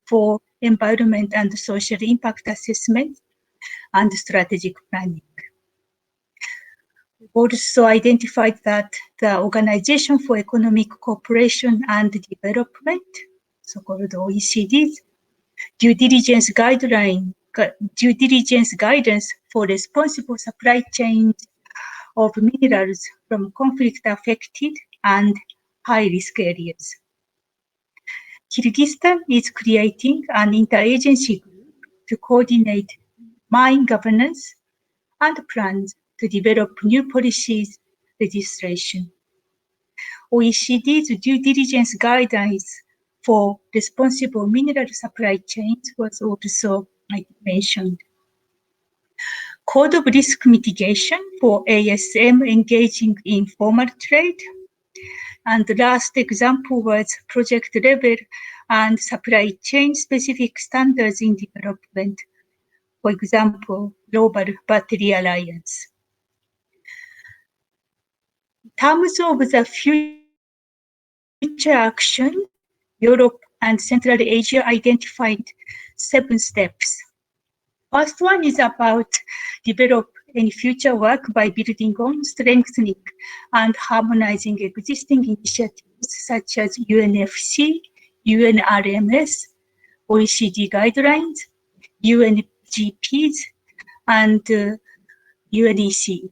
for environment and social impact assessment and strategic planning. We also identified that the Organization for Economic Cooperation and Development, so-called OECD's, due diligence guidance for responsible supply chains of minerals from conflict-affected and high-risk areas. Kyrgyzstan is creating an interagency group to coordinate mine governance and plans to develop new policies legislation. OECD's due diligence guidance for responsible mineral supply chains was also mentioned. Code of risk mitigation for ASM engaging in formal trade. And the last example was project level and supply chain specific standards in development. For example, Global Battery Alliance. In terms of the future action, Europe and Central Asia identified 7 steps. First one is about develop any future work by building on, strengthening, and harmonizing existing initiatives such as UNFC, UNRMS, OECD guidelines, UNGPs, and UNEC.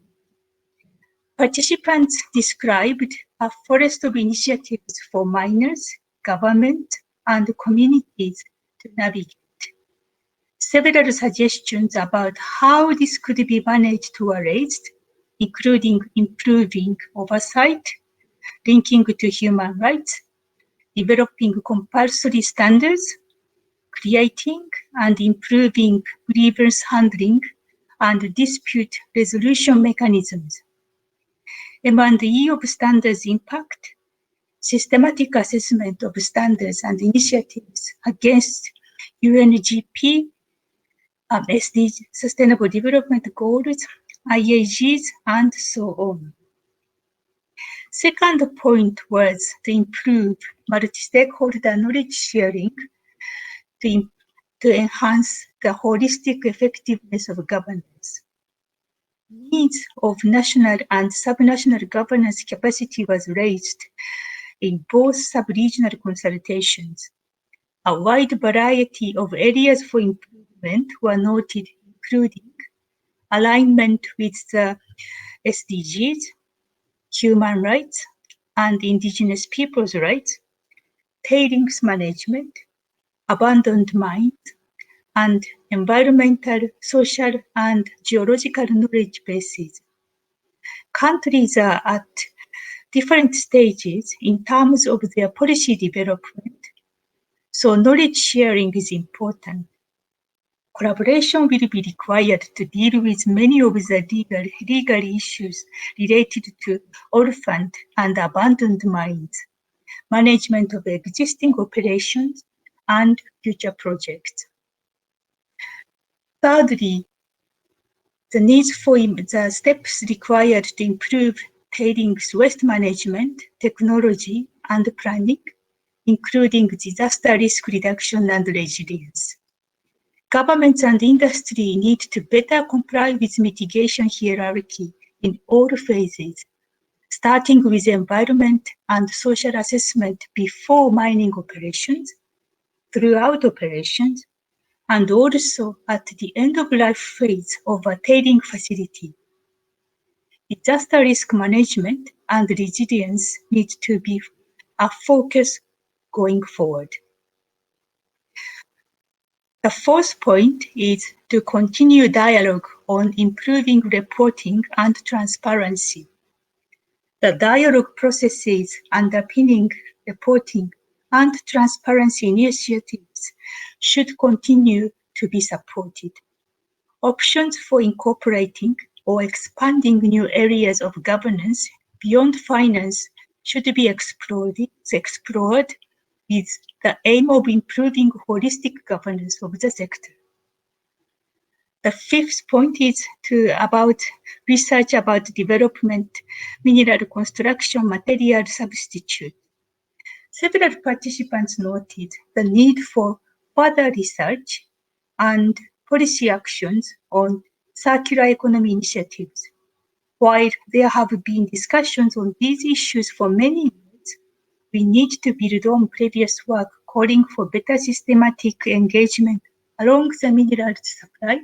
Participants described a forest of initiatives for miners, government, and communities to navigate. Several suggestions about how this could be managed were raised, including improving oversight, linking to human rights, developing compulsory standards, creating and improving grievance handling and dispute resolution mechanisms, M&E of standards impact, systematic assessment of standards and initiatives against UNGP, SDG, Sustainable Development Goals, IAGs, and so on. Second point was to improve multi-stakeholder knowledge sharing to enhance the holistic effectiveness of governance. Needs of national and subnational governance capacity was raised in both sub-regional consultations. A wide variety of areas for improvement were noted, including alignment with the SDGs, human rights and indigenous people's rights, tailings management, abandoned mines, and environmental, social, and geological knowledge bases. Countries are at different stages in terms of their policy development, so knowledge sharing is important. Collaboration will be required to deal with many of the legal issues related to orphaned and abandoned mines, management of existing operations, and future projects. Thirdly, the needs for the steps required to improve tailings waste management, technology, and planning, including disaster risk reduction and resilience. Governments and industry need to better comply with mitigation hierarchy in all phases, starting with environment and social assessment before mining operations, throughout operations, and also at the end of life phase of a tailing facility. Disaster risk management and resilience need to be a focus going forward. The fourth point is to continue dialogue on improving reporting and transparency. The dialogue processes underpinning reporting and transparency initiatives should continue to be supported. Options for incorporating or expanding new areas of governance beyond finance should be explored with the aim of improving holistic governance of the sector. The fifth point is about research about development, mineral construction material substitute. Several participants noted the need for further research and policy actions on circular economy initiatives. While there have been discussions on these issues for many years, we need to build on previous work calling for better systematic engagement along the mineral supply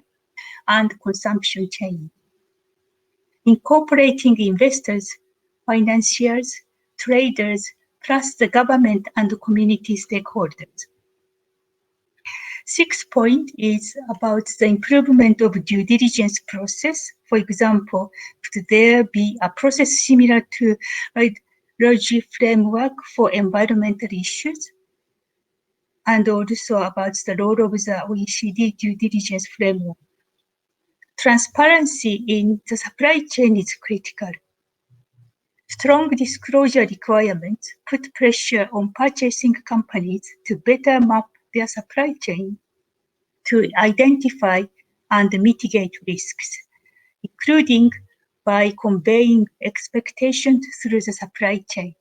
and consumption chain. Incorporating investors, financiers, traders, plus the government and community stakeholders. Sixth point is about the improvement of due diligence process. For example, could there be a process similar to ROGI framework for environmental issues? And also about the role of the OECD due diligence framework. Transparency in the supply chain is critical. Strong disclosure requirements put pressure on purchasing companies to better map their supply chain to identify and mitigate risks, including by conveying expectations through the supply chain.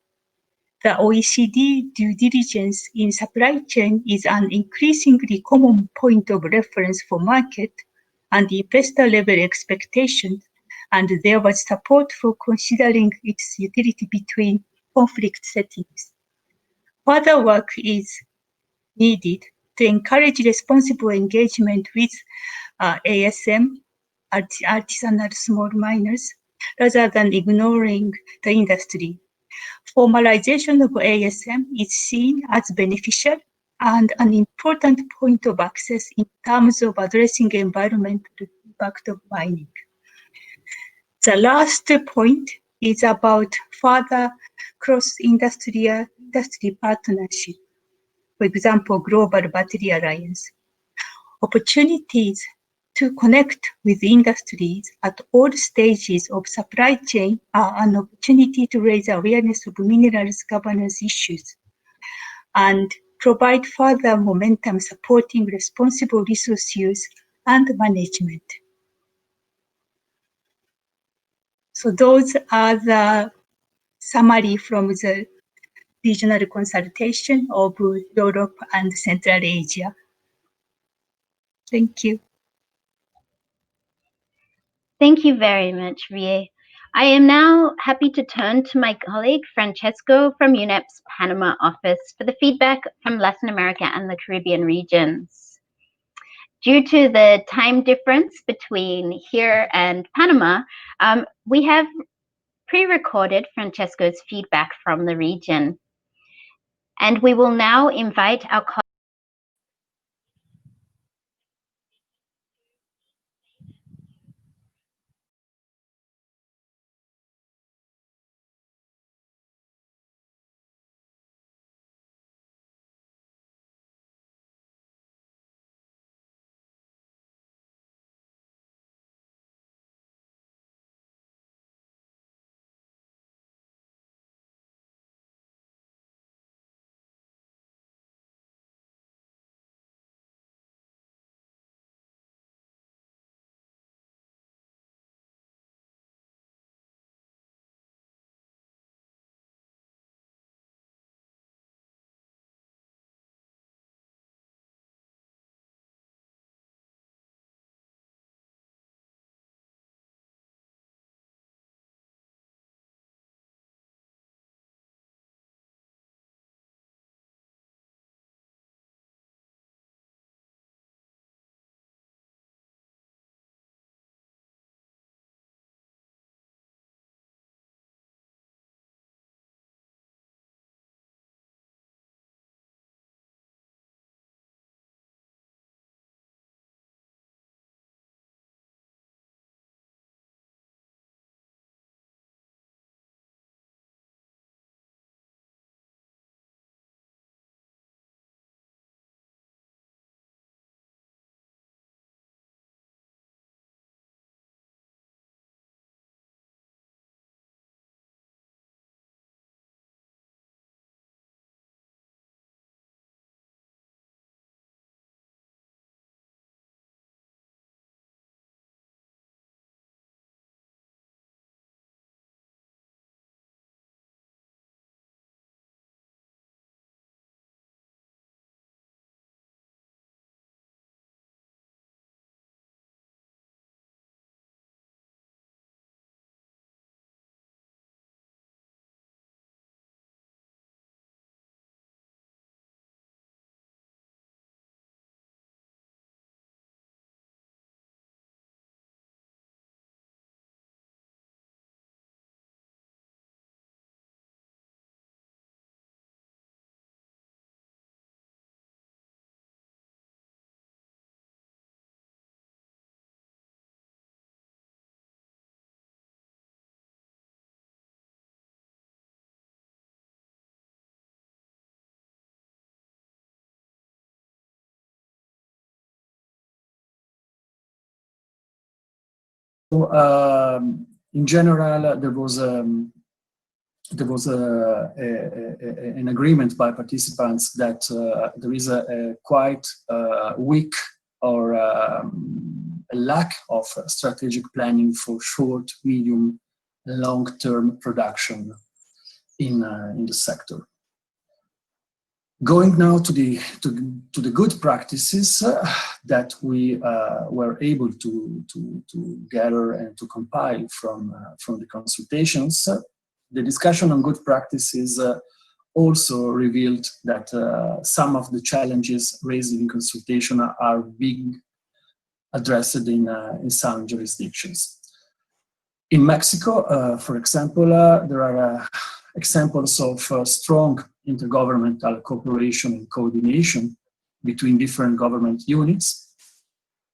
The OECD due diligence in supply chain is an increasingly common point of reference for market and investor level expectations, and there was support for considering its utility between conflict settings. Further work is needed to encourage responsible engagement with ASM, artisanal small miners, rather than ignoring the industry. Formalization of ASM is seen as beneficial and an important point of access in terms of addressing environmental impact of mining. The last point is about further cross-industry partnership, for example, Global Battery Alliance. Opportunities to connect with industries at all stages of supply chain are an opportunity to raise awareness of minerals governance issues and provide further momentum supporting responsible resource use and management. So those are the summary from the regional consultation of Europe and Central Asia. Thank you. Thank you very much, Rie. I am now happy to turn to my colleague Francesco from UNEP's Panama office for the feedback from Latin America and the Caribbean regions. Due to the time difference between here and Panama, we have pre-recorded Francesco's feedback from the region. And we will now invite our colleague. In general, there was an agreement by participants that there is a quite weak or a lack of strategic planning for short, medium, long-term production in the sector. Going now to the good practices that we were able to gather and to compile from the consultations. The discussion on good practices also revealed that some of the challenges raised in consultation are being addressed in some jurisdictions. In Mexico, for example, there are examples of strong intergovernmental cooperation and coordination between different government units.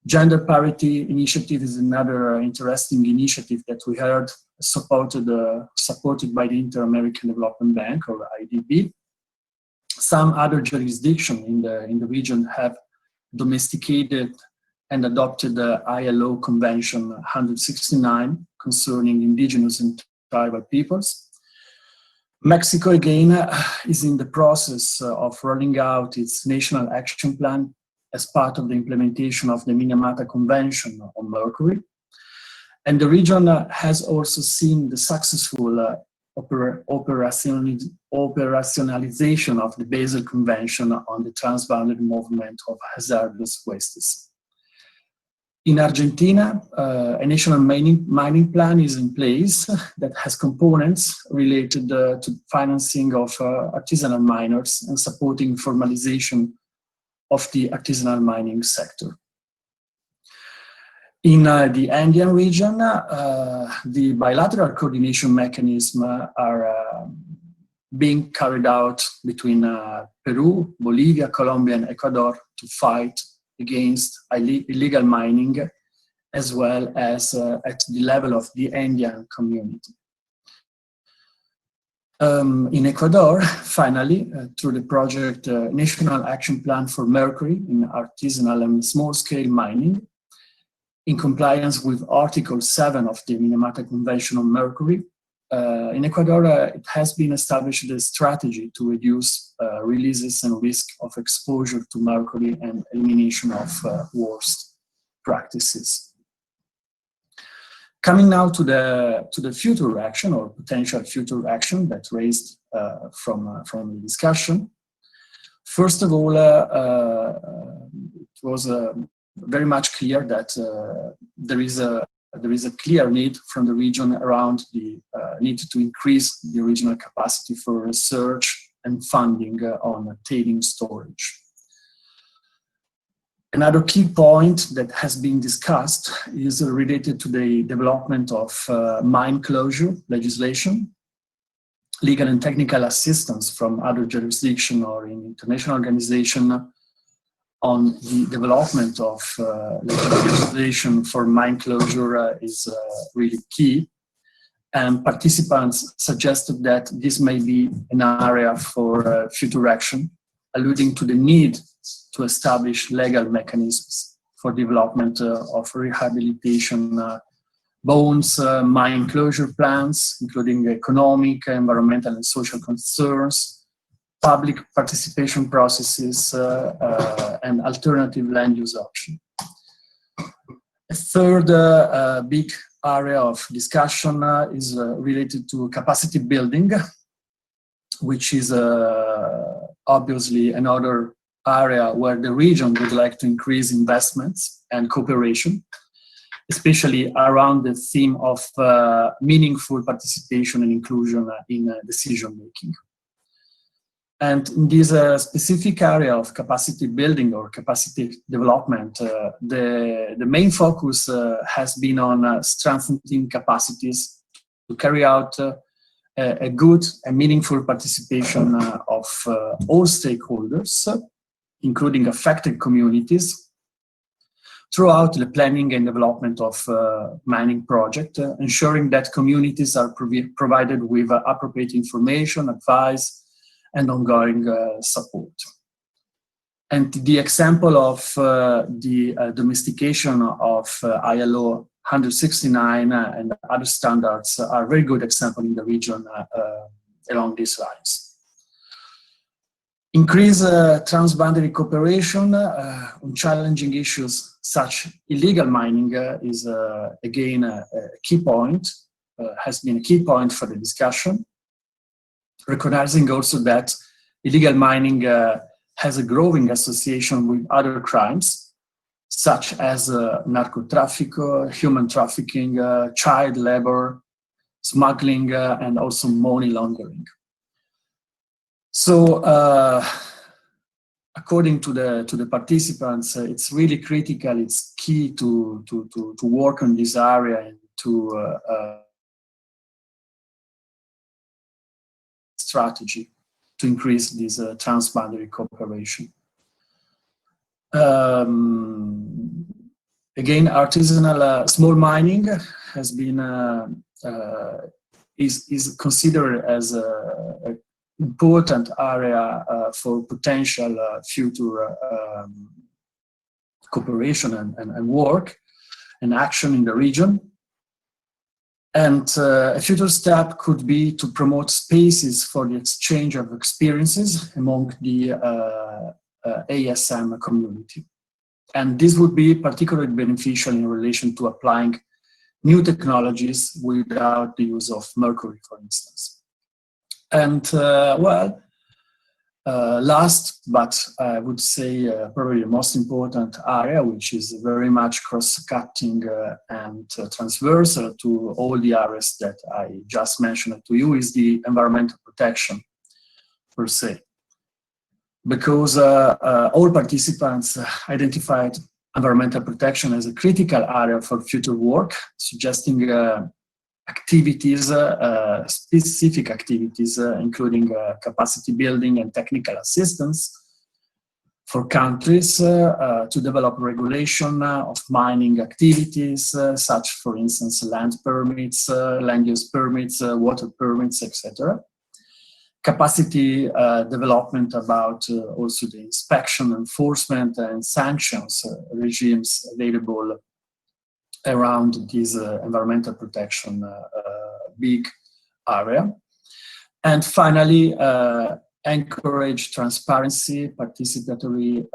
Gender parity initiative is another interesting initiative that we heard supported by the Inter-American Development Bank, or IDB. Some other jurisdictions in the region have domesticated and adopted the ILO Convention 169 concerning indigenous and tribal peoples. Mexico, again, is in the process of rolling out its National Action Plan as part of the implementation of the Minamata Convention on Mercury. And the region has also seen the successful operationalization of the Basel Convention on the transboundary movement of hazardous wastes. In Argentina, a national mining plan is in place that has components related to financing of artisanal miners and supporting formalization of the artisanal mining sector. In the Andean region, the bilateral coordination mechanisms are being carried out between Peru, Bolivia, Colombia, and Ecuador to fight against illegal mining, as well as at the level of the Andean community. In Ecuador, finally, through the project National Action Plan for Mercury in Artisanal and Small-Scale Mining, in compliance with Article 7 of the Minamata Convention on Mercury, in Ecuador, it has been established a strategy to reduce releases and risk of exposure to mercury and elimination of worst practices. Coming now to the future action or potential future action that raised from the discussion. First of all, it was very much clear that there is a clear need from the region around the need to increase the regional capacity for research and funding on tailings storage. Another key point that has been discussed is related to the development of mine closure legislation, legal and technical assistance from other jurisdictions or in international organizations on the development of legislation for mine closure is really key. And participants suggested that this may be an area for future action, alluding to the need to establish legal mechanisms for development of rehabilitation bonds, mine closure plans, including economic, environmental, and social concerns, public participation processes, and alternative land use options. A third big area of discussion is related to capacity building, which is obviously another area where the region would like to increase investments and cooperation, especially around the theme of meaningful participation and inclusion in decision-making. And in this specific area of capacity building or capacity development, the main focus has been on strengthening capacities to carry out a good and meaningful participation of all stakeholders, including affected communities, throughout the planning and development of mining project, ensuring that communities are provided with appropriate information, advice, and ongoing support. And the example of the domestication of ILO 169 and other standards are very good example in the region along these lines. Increase transboundary cooperation on challenging issues such illegal mining is again a key point, has been a key point for the discussion. Recognizing also that illegal mining has a growing association with other crimes, such as narco-traffic, human trafficking, child labor, smuggling, and also money laundering. So, according to the participants, it's really critical. It's key to work on this area and to strategy to increase this transboundary cooperation. Again, artisanal small mining has been is considered as a important area for potential future cooperation and work and action in the region. And a future step could be to promote spaces for the exchange of experiences among the ASM community. And this would be particularly beneficial in relation to applying new technologies without the use of mercury, for instance. And last, but I would say probably the most important area, which is very much cross-cutting and transversal to all the areas that I just mentioned to you, is the environmental protection per se. Because all participants identified environmental protection as a critical area for future work, suggesting activities, specific activities, including capacity building and technical assistance for countries to develop regulation of mining activities, such, for instance, land permits, land use permits, water permits, etc. Capacity development about also the inspection, enforcement, and sanctions regimes available around this environmental protection big area. And finally, encourage transparency, participatory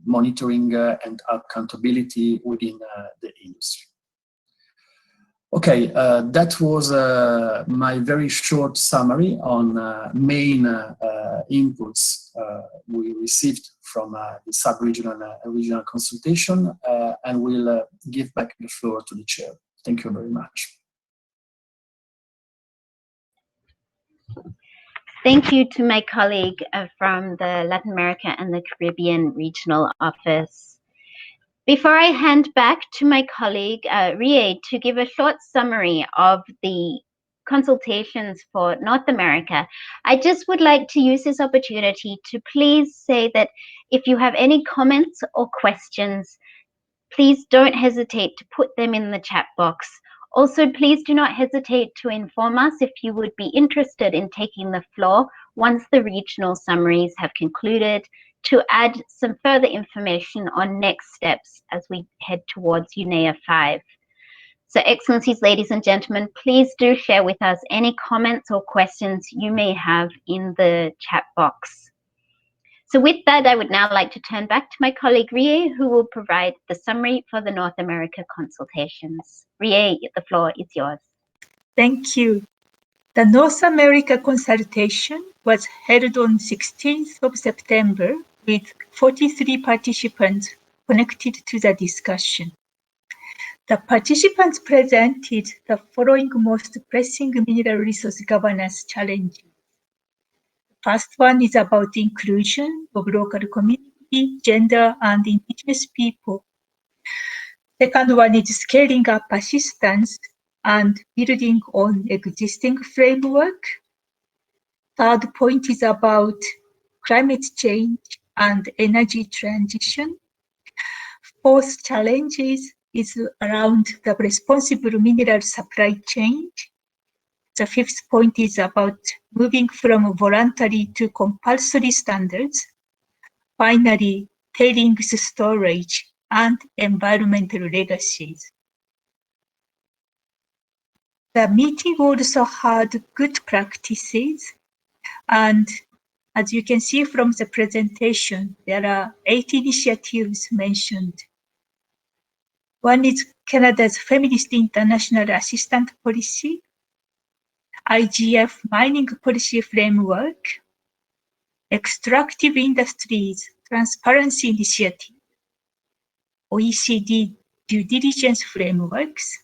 monitoring, and accountability within the industry. Okay, that was my very short summary on main inputs we received from the sub-regional and regional consultation, and we'll give back the floor to the chair. Thank you very much. Thank you to my colleague from the Latin America and the Caribbean Regional Office. Before I hand back to my colleague, Rie, to give a short summary of the consultations for North America, I just would like to use this opportunity to please say that if you have any comments or questions, please don't hesitate to put them in the chat box. Also, please do not hesitate to inform us if you would be interested in taking the floor once the regional summaries have concluded, to add some further information on next steps as we head towards UNEA 5. So, Excellencies, ladies and gentlemen, please do share with us any comments or questions you may have in the chat box. So with that, I would now like to turn back to my colleague Rie, who will provide the summary for the North America consultations. Rie, the floor is yours. Thank you. The North America consultation was held on 16th of September with 43 participants connected to the discussion. The participants presented the following most pressing mineral resource governance challenges. First one is about the inclusion of local community, gender, and indigenous people. Second one is scaling up assistance and building on existing framework. Third point is about climate change and energy transition. Fourth challenge is around the responsible mineral supply chain. The fifth point is about moving from voluntary to compulsory standards. Finally, tailings storage and environmental legacies. The meeting also had good practices, and as you can see from the presentation, there are 8 initiatives mentioned. One is Canada's Feminist International Assistant Policy, IGF Mining Policy Framework, Extractive Industries Transparency Initiative, OECD Due Diligence Frameworks,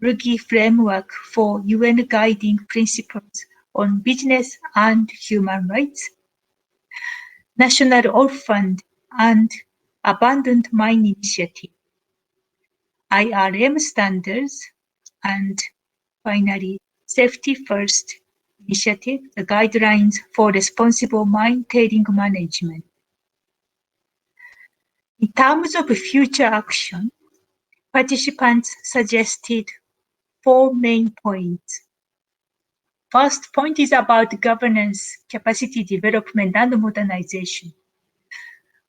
MRG Framework for UN Guiding Principles on Business and Human Rights, National Orphaned and Abandoned Mine Initiative, IRM standards, and finally, Safety First Initiative, the guidelines for responsible mine tailing management. In terms of future action, participants suggested 4 main points. First point is about governance, capacity development, and modernization.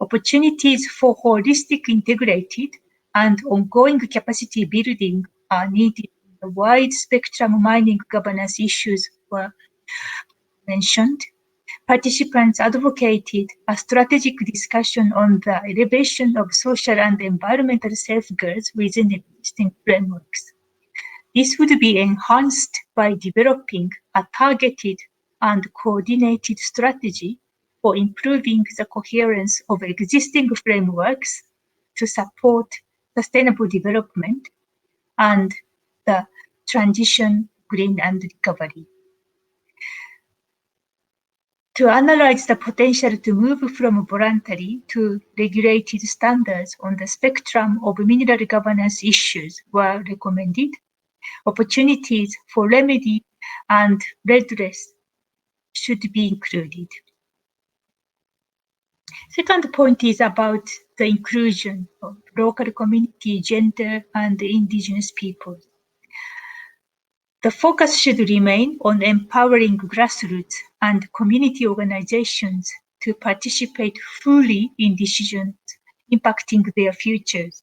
Opportunities for holistic, integrated, and ongoing capacity building are needed. A wide spectrum mining governance issues were mentioned. Participants advocated a strategic discussion on the elevation of social and environmental safeguards within existing frameworks. This would be enhanced by developing a targeted and coordinated strategy for improving the coherence of existing frameworks to support sustainable development and the transition, green, and recovery. To analyze the potential to move from voluntary to regulated standards on the spectrum of mineral governance issues were recommended. Opportunities for remedy and redress should be included. Second point is about the inclusion of local community, gender, and indigenous peoples. The focus should remain on empowering grassroots and community organizations to participate fully in decisions impacting their futures.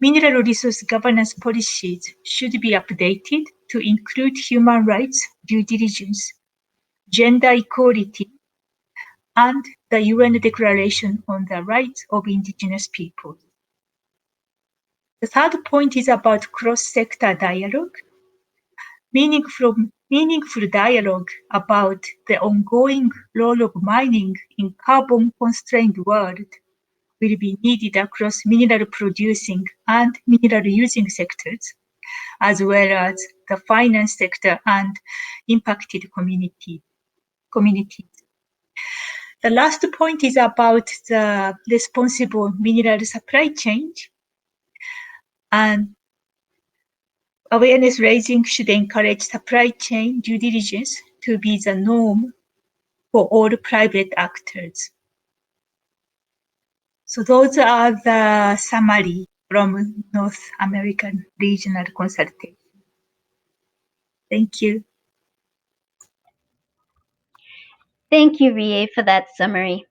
Mineral resource governance policies should be updated to include human rights, due diligence, gender equality, and the UN Declaration on the Rights of Indigenous Peoples. The third point is about cross-sector dialogue. Meaningful dialogue about the ongoing role of mining in carbon-constrained world will be needed across mineral producing and mineral using sectors, as well as the finance sector and impacted communities. The last point is about the responsible mineral supply chain, and awareness raising should encourage supply chain due diligence to be the norm for all private actors. So those are the summary from North American Regional Consultation. Thank you. Thank you, Rie, for that summary.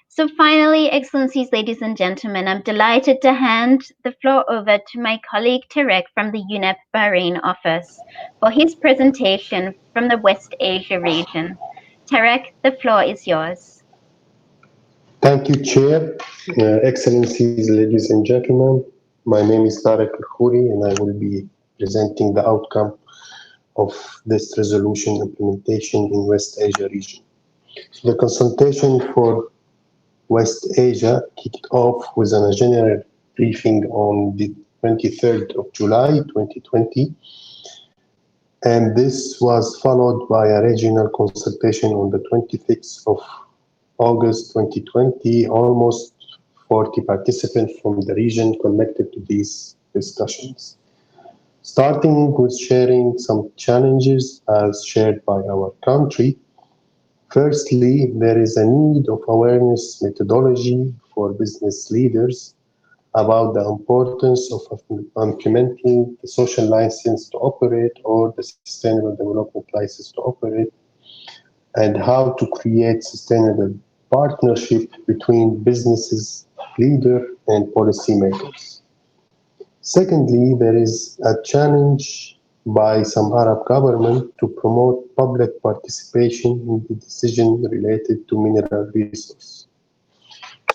So finally, Excellencies, ladies and gentlemen, I'm delighted to hand the floor over to my colleague Tarek from the UNEP Bahrain office for his presentation from the West Asia region. Tarek, the floor is yours. Thank you, Chair. Excellencies, ladies and gentlemen, my name is Tarek Al-Khouri and I will be presenting the outcome of this resolution implementation in West Asia region. So the consultation for West Asia kicked off with a general briefing on the 23rd of July 2020, and this was followed by a regional consultation on the 26th of August 2020. Almost 40 participants from the region connected to these discussions. Starting with sharing some challenges as shared by our country. Firstly, there is a need of awareness methodology for business leaders about the importance of implementing the social license to operate or the sustainable development license to operate, and how to create sustainable partnership between businesses, leaders, and policymakers. Secondly, there is a challenge by some Arab governments to promote public participation in the decision related to mineral resources.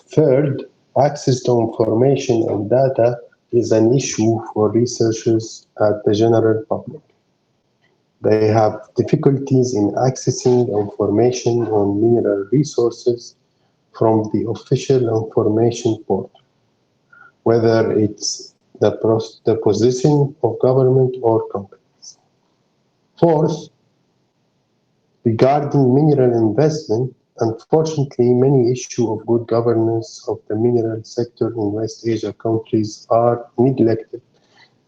Third, access to information and data is an issue for researchers at the general public. They have difficulties in accessing information on mineral resources from the official information portal, whether it's the position of government or companies. Fourth, regarding mineral investment, unfortunately, many issues of good governance of the mineral sector in West Asia countries are neglected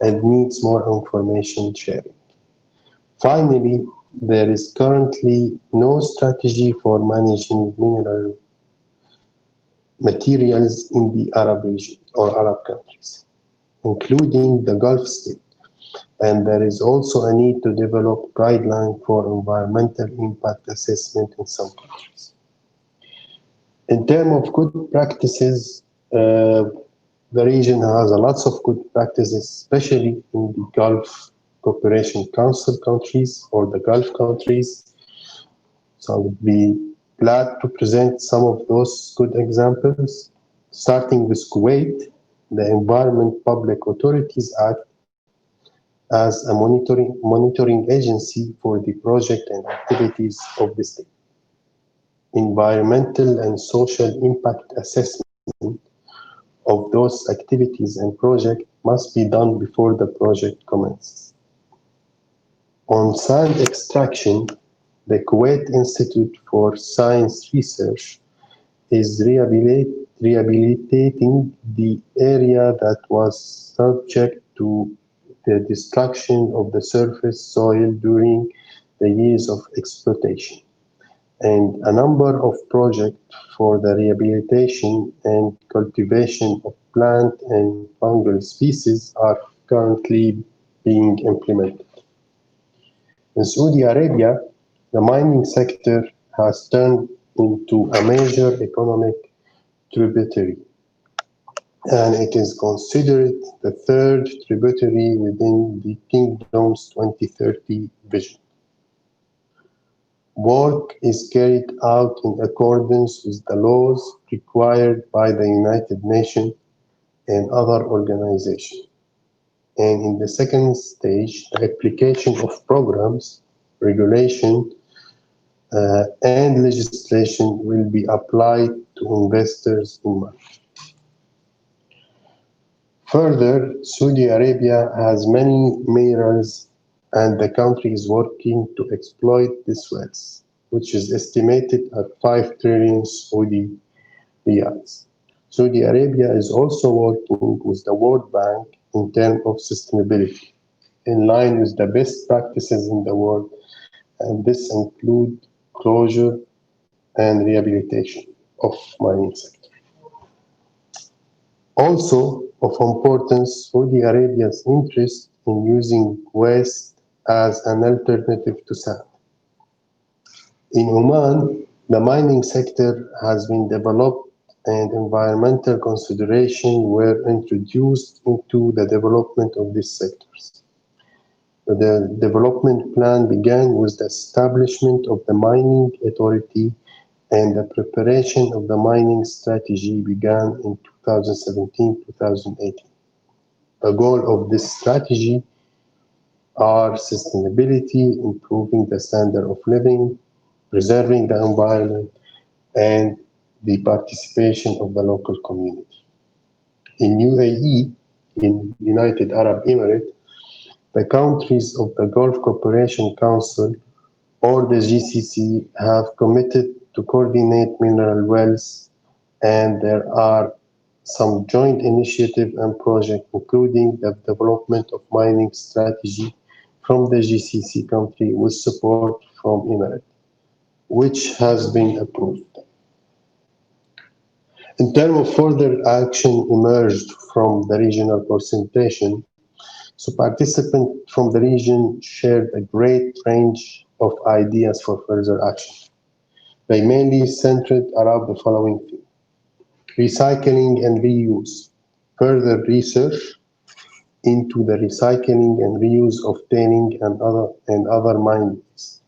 and needs more information sharing. Finally, there is currently no strategy for managing mineral materials in the Arab region or Arab countries, including the Gulf state. And there is also a need to develop guidelines for environmental impact assessment in some countries. In terms of good practices, the region has a lots of good practices, especially in the Gulf Cooperation Council countries or the Gulf countries. So I would be glad to present some of those good examples, starting with Kuwait. The Environment Public Authorities Act as a monitoring agency for the project and activities of the state. Environmental and social impact assessment of those activities and projects must be done before the project commences. On sand extraction, the Kuwait Institute for Science Research is rehabilitating the area that was subject to the destruction of the surface soil during the years of exploitation. And a number of projects for the rehabilitation and cultivation of plant and fungal species are currently being implemented. In Saudi Arabia, the mining sector has turned into a major economic tributary, and it is considered the third tributary within the kingdom's 2030 vision. Work is carried out in accordance with the laws required by the United Nations and other organizations. And in the second stage, the application of programs, regulation, and legislation will be applied to investors in mining. Further, Saudi Arabia has many minerals and the country is working to exploit this wealth, which is estimated at 5 trillion Saudi riyals. Saudi Arabia is also working with the World Bank in terms of sustainability, in line with the best practices in the world, and this includes closure and rehabilitation of mining sector. Also of importance, Saudi Arabia's interest in using waste as an alternative to sand. In Oman, the mining sector has been developed and environmental considerations were introduced into the development of these sectors. The development plan began with the establishment of the mining authority, and the preparation of the mining strategy began in 2017-2018. The goal of this strategy are sustainability, improving the standard of living, preserving the environment, and the participation of the local community. In UAE, in United Arab Emirates, the countries of the Gulf Cooperation Council or the GCC have committed to coordinate mineral wells, and there are some joint initiatives and projects, including the development of mining strategy from the GCC country with support from Emirates, which has been approved. In terms of further action emerged from the regional consultation, so participants from the region shared a great range of ideas for further action. They mainly centered around the following themes: recycling and reuse, further research into the recycling and reuse of tailing and other mine waste,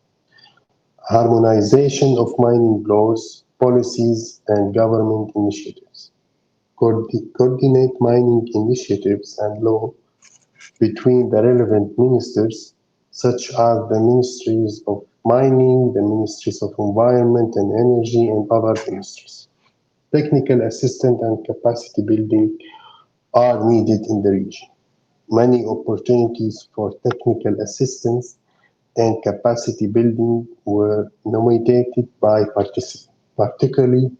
harmonization of mining laws, policies, and government initiatives, coordinate mining initiatives and law between the relevant ministers, such as the ministries of mining, the ministries of environment and energy, and other ministries. Technical assistance and capacity building are needed in the region. Many opportunities for technical assistance and capacity building were nominated by participants, particularly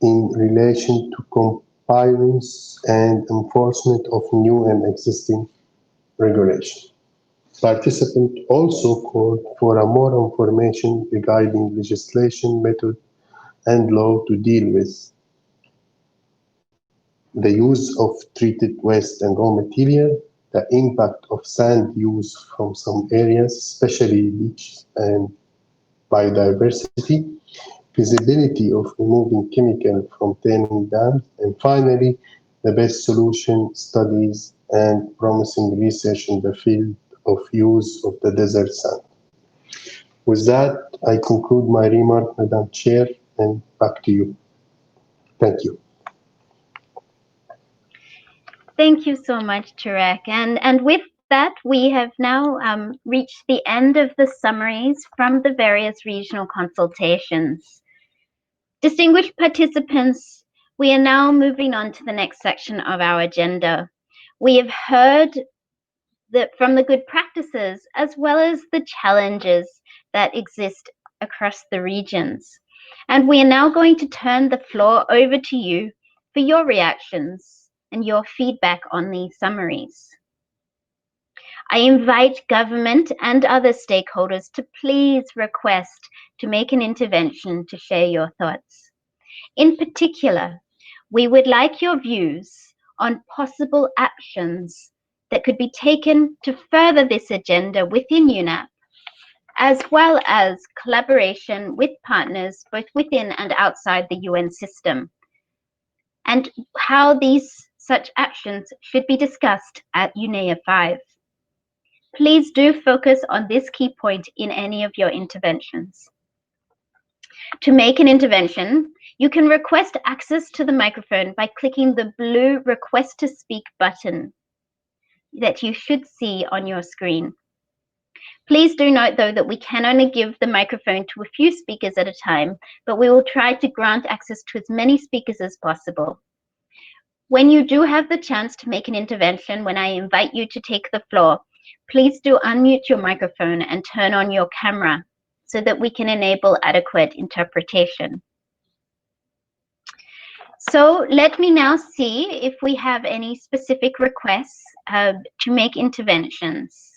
in relation to compliance and enforcement of new and existing regulation. Participants also called for more information regarding legislation, method, and law to deal with the use of treated waste and raw material, the impact of sand use from some areas, especially beaches and biodiversity, feasibility of removing chemical from tailing dams, and finally, the best solution studies and promising research in the field of use of the desert sand. With that, I conclude my remark, Madam Chair, and back to you. Thank you. Thank you so much, Tarek. And with that, we have now reached the end of the summaries from the various regional consultations. Distinguished participants, we are now moving on to the next section of our agenda. We have heard from the good practices as well as the challenges that exist across the regions. And we are now going to turn the floor over to you for your reactions and your feedback on these summaries. I invite government and other stakeholders to please request to make an intervention to share your thoughts. In particular, we would like your views on possible actions that could be taken to further this agenda within UNEP, as well as collaboration with partners both within and outside the UN system, and how such actions should be discussed at UNEA 5. Please do focus on this key point in any of your interventions. To make an intervention, you can request access to the microphone by clicking the blue Request to Speak button that you should see on your screen. Please do note, though, that we can only give the microphone to a few speakers at a time, but we will try to grant access to as many speakers as possible. When you do have the chance to make an intervention, when I invite you to take the floor, please do unmute your microphone and turn on your camera so that we can enable adequate interpretation. So let me now see if we have any specific requests to make interventions.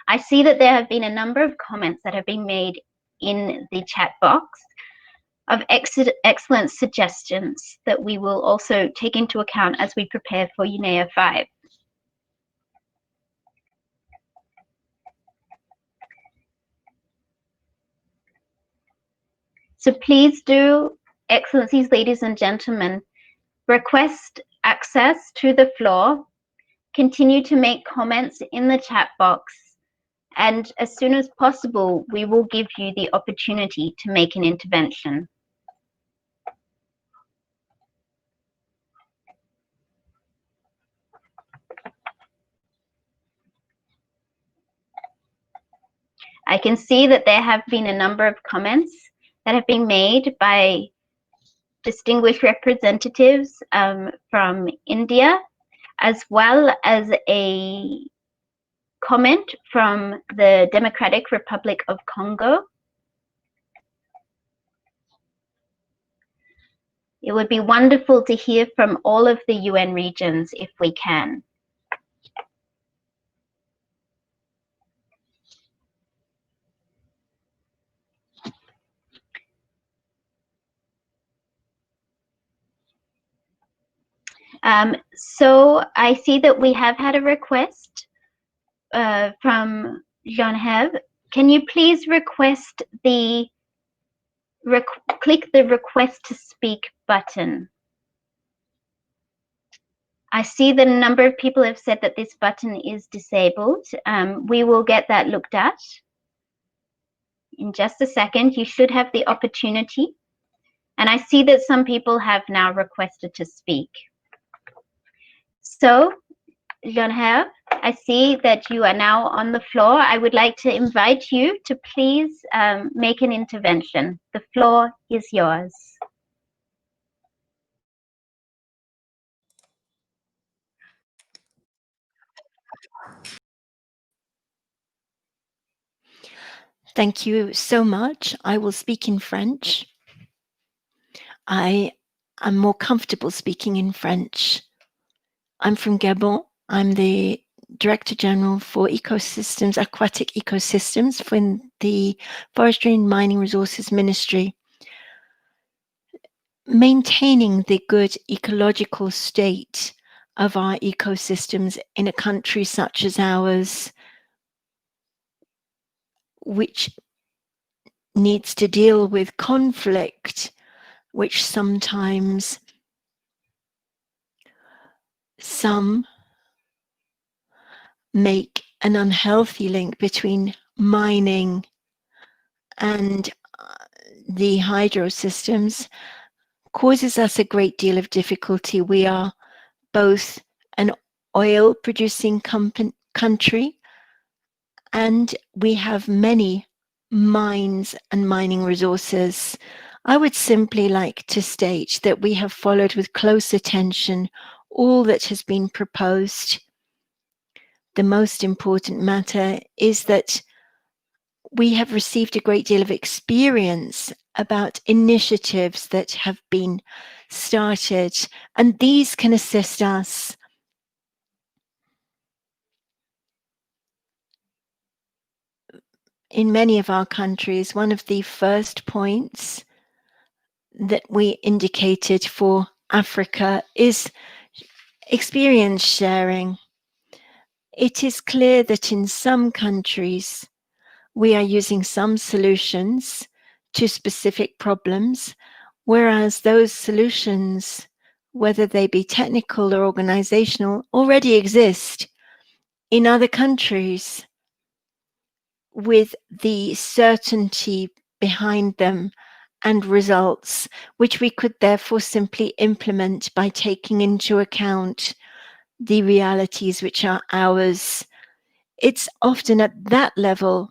I see that there have been a number of comments that have been made in the chat box of excellent suggestions that we will also take into account as we prepare for UNEA 5. So please do, Excellencies, ladies and gentlemen, request access to the floor, continue to make comments in the chat box, and as soon as possible, we will give you the opportunity to make an intervention. I can see that there have been a number of comments that have been made by distinguished representatives from India, as well as a comment from the Democratic Republic of Congo. It would be wonderful to hear from all of the UN regions if we can. So I see that we have had a request from Jean-Heb. Can you please request the click the Request to Speak button? I see that a number of people have said that this button is disabled. We will get that looked at in just a second. You should have the opportunity. And I see that some people have now requested to speak. So, Jean-Heb, I see that you are now on the floor. I would like to invite you to please make an intervention. The floor is yours. Thank you so much. I will speak in French. I am more comfortable speaking in French. I'm from Gabon. I'm the Director General for Ecosystems, Aquatic Ecosystems for the Forestry and Mining Resources Ministry. Maintaining the good ecological state of our ecosystems in a country such as ours, which needs to deal with conflict, which sometimes some make an unhealthy link between mining and the hydro systems, causes us a great deal of difficulty. We are both an oil producing country, and we have many mines and mining resources. I would simply like to state that we have followed with close attention all that has been proposed. The most important matter is that we have received a great deal of experience about initiatives that have been started, and these can assist us in many of our countries. One of the first points that we indicated for Africa is experience sharing. It is clear that in some countries, we are using some solutions to specific problems, whereas those solutions, whether they be technical or organizational, already exist in other countries with the certainty behind them and results, which we could therefore simply implement by taking into account the realities which are ours. It's often at that level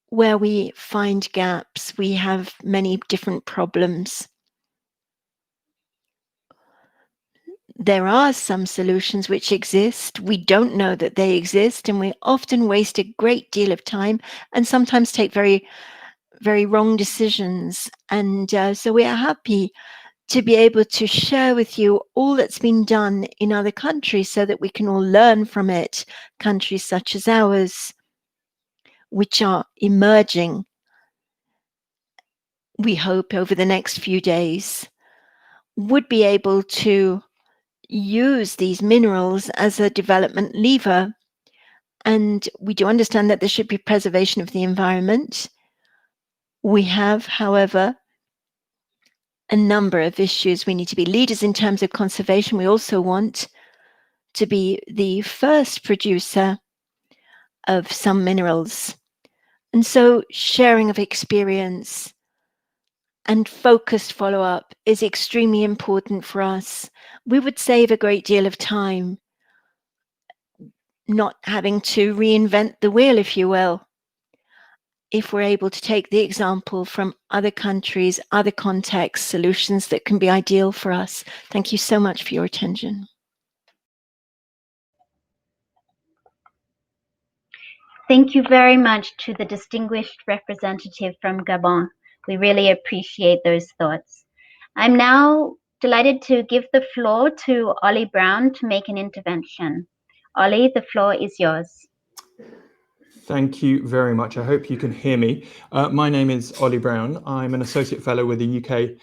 where we find gaps. We have many different problems. There are some solutions which exist. We don't know that they exist, and we often waste a great deal of time and sometimes take very, very wrong decisions. And so we are happy to be able to share with you all that's been done in other countries so that we can all learn from it. Countries such as ours, which are emerging, we hope over the next few days, would be able to use these minerals as a development lever. And we do understand that there should be preservation of the environment. We have, however, a number of issues. We need to be leaders in terms of conservation. We also want to be the first producer of some minerals. And so sharing of experience and focused follow-up is extremely important for us. We would save a great deal of time not having to reinvent the wheel, if you will, if we're able to take the example from other countries, other contexts, solutions that can be ideal for us. Thank you so much for your attention. Thank you very much to the distinguished representative from Gabon. We really appreciate those thoughts. I'm now delighted to give the floor to Ollie Brown to make an intervention. Ollie, the floor is yours. Thank you very much. I hope you can hear me. My name is Ollie Brown. I'm an associate fellow with a UK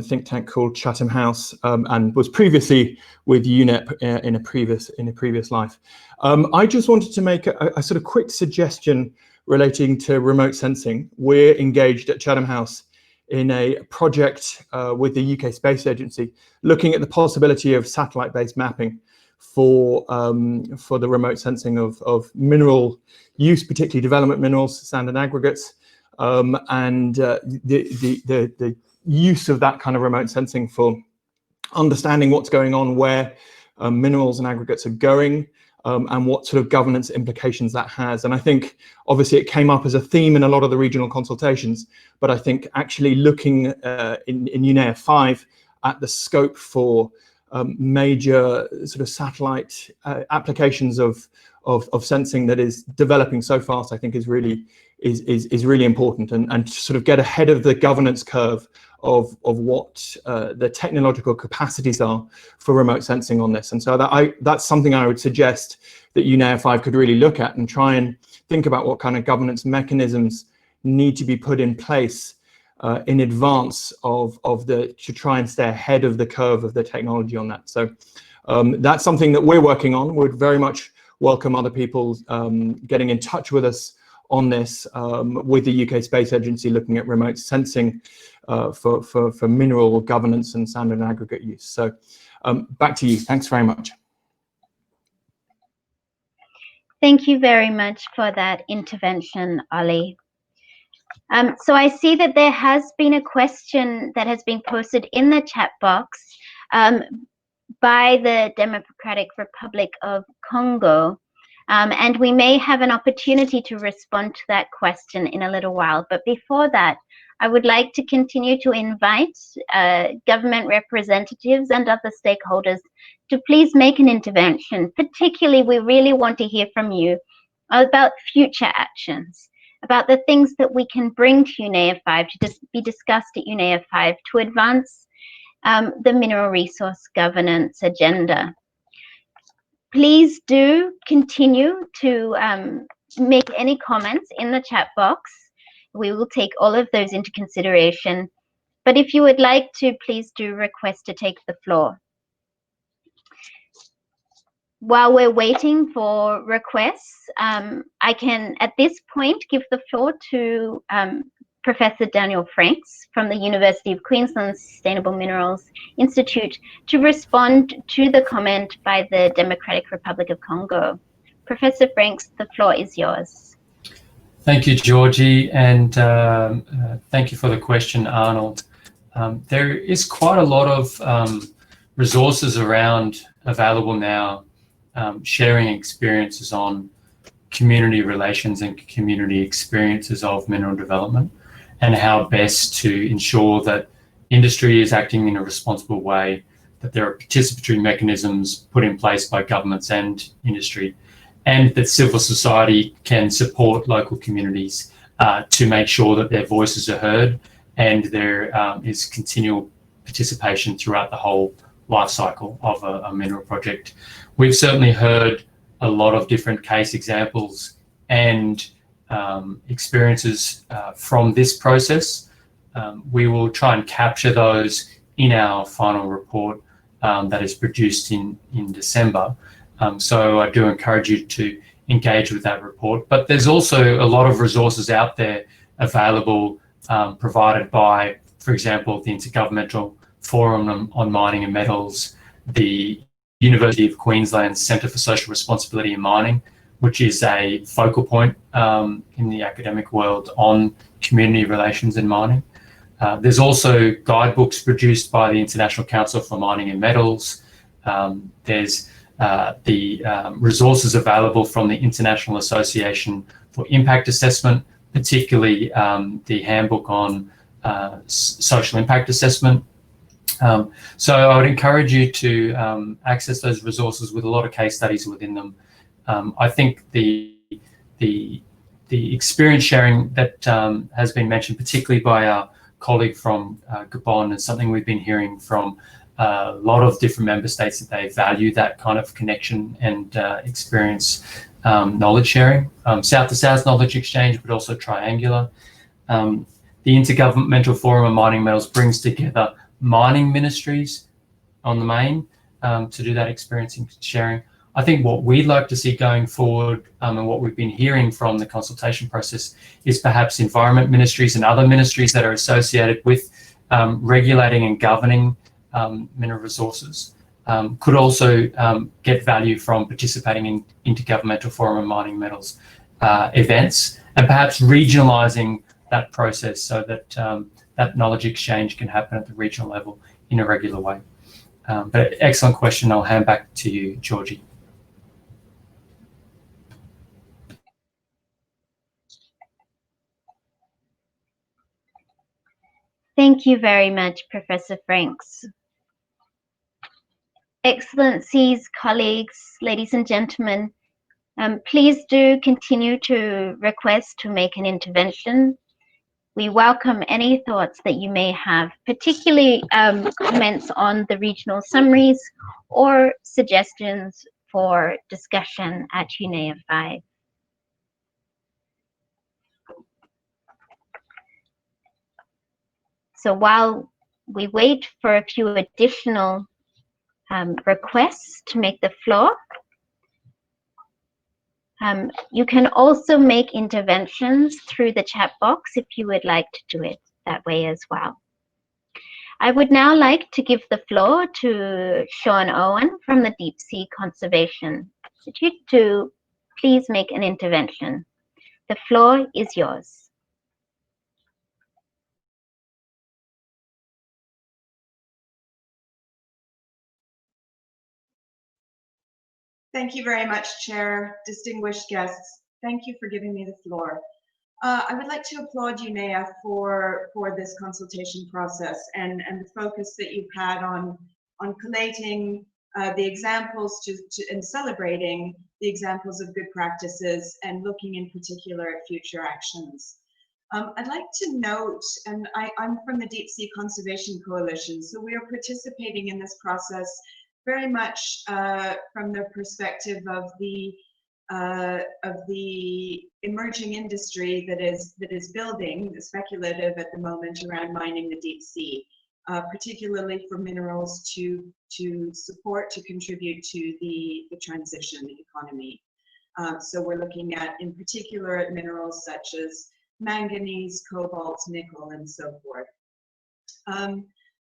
think tank called Chatham House, and was previously with UNEP in a previous life. I just wanted to make a sort of quick suggestion relating to remote sensing. We're engaged at Chatham House in a project with the UK Space Agency, looking at the possibility of satellite-based mapping for the remote sensing of mineral use, particularly development minerals, sand and aggregates, and the use of that kind of remote sensing for understanding what's going on where minerals and aggregates are going, and what sort of governance implications that has. And I think obviously it came up as a theme in a lot of the regional consultations, but I think actually looking in UNEA 5 at the scope for major sort of satellite applications of sensing that is developing so fast, I think is really important, and to sort of get ahead of the governance curve of what the technological capacities are for remote sensing on this. And so that's something I would suggest that UNEA 5 could really look at and try and think about what kind of governance mechanisms need to be put in place in advance to try and stay ahead of the curve of the technology on that. So that's something that we're working on. We'd very much welcome other people getting in touch with us on this, with the UK Space Agency looking at remote sensing for mineral governance and sand and aggregate use. So back to you. Thanks very much. Thank you very much for that intervention, Ollie. So I see that there has been a question that has been posted in the chat box by the Democratic Republic of Congo. And we may have an opportunity to respond to that question in a little while. But before that, I would like to continue to invite government representatives and other stakeholders to please make an intervention. Particularly, we really want to hear from you about future actions, about the things that we can bring to UNEA 5, to be discussed at UNEA 5 to advance the mineral resource governance agenda. Please do continue to make any comments in the chat box. We will take all of those into consideration. But if you would like to, please do request to take the floor. While we're waiting for requests, I can at this point give the floor to Professor Daniel Franks from the University of Queensland Sustainable Minerals Institute to respond to the comment by the Democratic Republic of Congo. Professor Franks, the floor is yours. Thank you, Georgie, and thank you for the question, Arnold. There is quite a lot of resources around available now, sharing experiences on community relations and community experiences of mineral development, and how best to ensure that industry is acting in a responsible way, that there are participatory mechanisms put in place by governments and industry, and that civil society can support local communities to make sure that their voices are heard and there is continual participation throughout the whole life cycle of a mineral project. We've certainly heard a lot of different case examples and experiences from this process. We will try and capture those in our final report that is produced in December. So I do encourage you to engage with that report. But there's also a lot of resources out there available, provided by, for example, the Intergovernmental Forum on Mining and Metals, the University of Queensland Centre for Social Responsibility in Mining, which is a focal point in the academic world on community relations in mining. There's also guidebooks produced by the International Council for Mining and Metals. There's the resources available from the International Association for Impact Assessment, particularly the handbook on social impact assessment. So I would encourage you to access those resources with a lot of case studies within them. I think the experience sharing that has been mentioned, particularly by our colleague from Gabon, is something we've been hearing from a lot of different member states, that they value that kind of connection and experience knowledge sharing, south to south knowledge exchange, but also triangular. The Intergovernmental Forum on Mining Metals brings together mining ministries on the main to do that experience sharing. I think what we'd like to see going forward, and what we've been hearing from the consultation process, is perhaps environment ministries and other ministries that are associated with regulating and governing mineral resources could also get value from participating in Intergovernmental Forum on Mining Metals events, and perhaps regionalising that process so that that knowledge exchange can happen at the regional level in a regular way. But excellent question. I'll hand back to you, Georgie. Thank you very much, Professor Franks. Excellencies, colleagues, ladies and gentlemen, please do continue to request to make an intervention. We welcome any thoughts that you may have, particularly comments on the regional summaries or suggestions for discussion at UNEA 5. So while we wait for a few additional requests to make the floor, you can also make interventions through the chat box if you would like to do it that way as well. I would now like to give the floor to Sean Owen from the Deep Sea Conservation Institute to please make an intervention. The floor is yours. Thank you very much, Chair, distinguished guests. Thank you for giving me the floor. I would like to applaud UNEA for this consultation process and the focus that you've had on collating the examples and celebrating the examples of good practices and looking in particular at future actions. I'd like to note, and I'm from the Deep Sea Conservation Coalition, so we are participating in this process very much from the perspective of the emerging industry that is building, speculative at the moment, around mining the deep sea, particularly for minerals to support, to contribute to the transition economy. So we're looking at, in particular, at minerals such as manganese, cobalt, nickel, and so forth.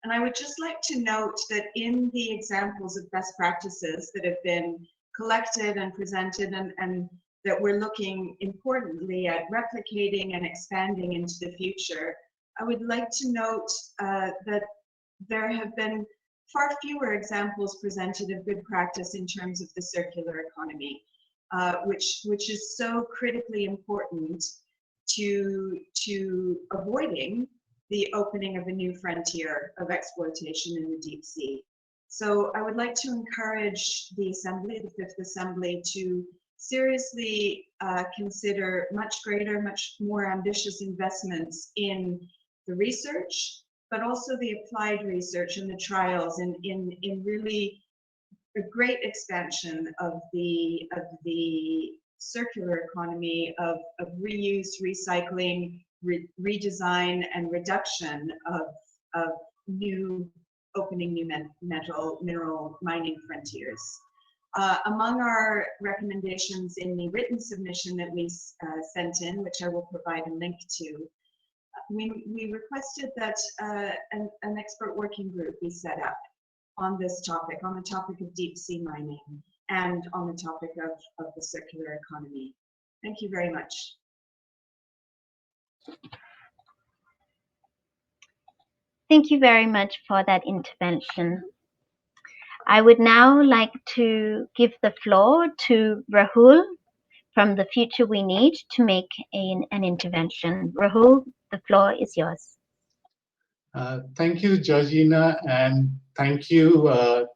And I would just like to note that in the examples of best practices that have been collected and presented and that we're looking importantly at replicating and expanding into the future, I would like to note that there have been far fewer examples presented of good practice in terms of the circular economy, which is so critically important to avoiding the opening of a new frontier of exploitation in the deep sea. So I would like to encourage the Assembly, the Fifth Assembly, to seriously consider much greater, much more ambitious investments in the research, but also the applied research and the trials in really a great expansion of the circular economy of reuse, recycling, redesign and reduction of opening new mineral mining frontiers. Among our recommendations in the written submission that we sent in, which I will provide a link to, we requested that an expert working group be set up on this topic, on the topic of deep sea mining and on the topic of the circular economy. Thank you very much. Thank you very much for that intervention. I would now like to give the floor to Rahul from The Future We Need to make an intervention. Rahul, the floor is yours. Thank you, Georgina, and thank you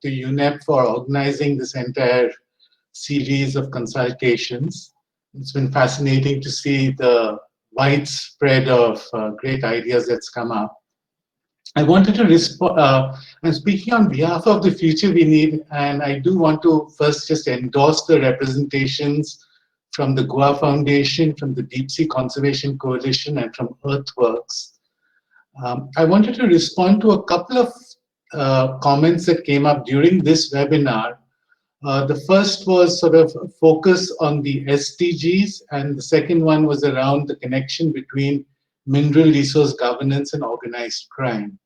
to UNEP for organizing this entire series of consultations. It's been fascinating to see the widespread of great ideas that's come up. I wanted to respond, I'm speaking on behalf of The Future We Need, and I do want to first just endorse the representations from the Goa Foundation, from the Deep Sea Conservation Coalition, and from Earthworks. I wanted to respond to a couple of comments that came up during this webinar. The first was sort of focus on the SDGs, and the second one was around the connection between mineral resource governance and organized crime.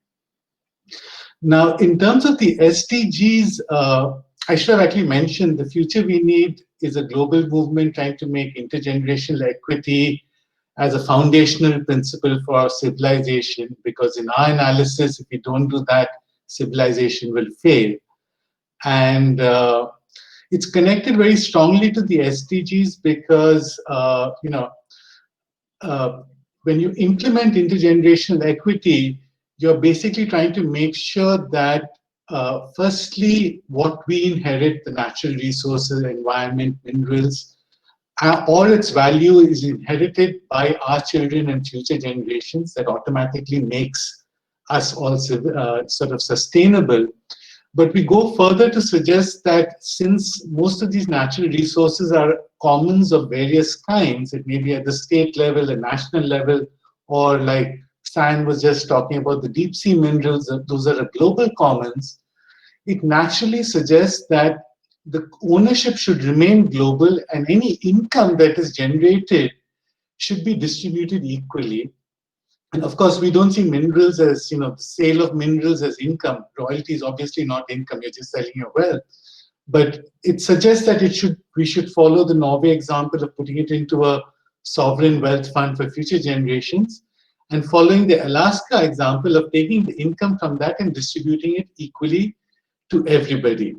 Now, in terms of the SDGs, I should have actually mentioned The Future We Need is a global movement trying to make intergenerational equity as a foundational principle for civilization, because in our analysis, if we don't do that, civilization will fail. And it's connected very strongly to the SDGs because, when you implement intergenerational equity, you're basically trying to make sure that, firstly, what we inherit, the natural resources, environment, minerals, all its value is inherited by our children and future generations. That automatically makes us also sort of sustainable. But we go further to suggest that since most of these natural resources are commons of various kinds, it may be at the state level, the national level, or like Stan was just talking about the deep sea minerals, those are global commons, it naturally suggests that the ownership should remain global and any income that is generated should be distributed equally. And of course, we don't see minerals as, the sale of minerals as income. Royalty is obviously not income, you're just selling your wealth. But it suggests that we should follow the Norway example of putting it into a sovereign wealth fund for future generations, and following the Alaska example of taking the income from that and distributing it equally to everybody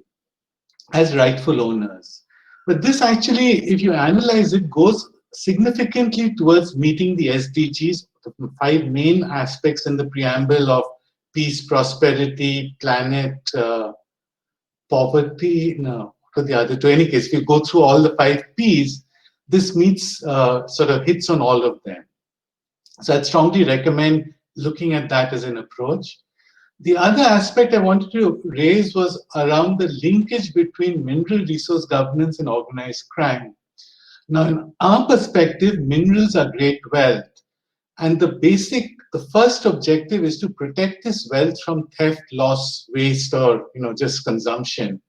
as rightful owners. But this actually, if you analyze it, goes significantly towards meeting the SDGs, the 5 main aspects in the preamble of peace, prosperity, planet, poverty, no, for the other two. In any case, if you go through all the 5 Ps, this meets, sort of hits on all of them. So I'd strongly recommend looking at that as an approach. The other aspect I wanted to raise was around the linkage between mineral resource governance and organized crime. Now, in our perspective, minerals are great wealth. And the first objective is to protect this wealth from theft, loss, waste, or just consumption.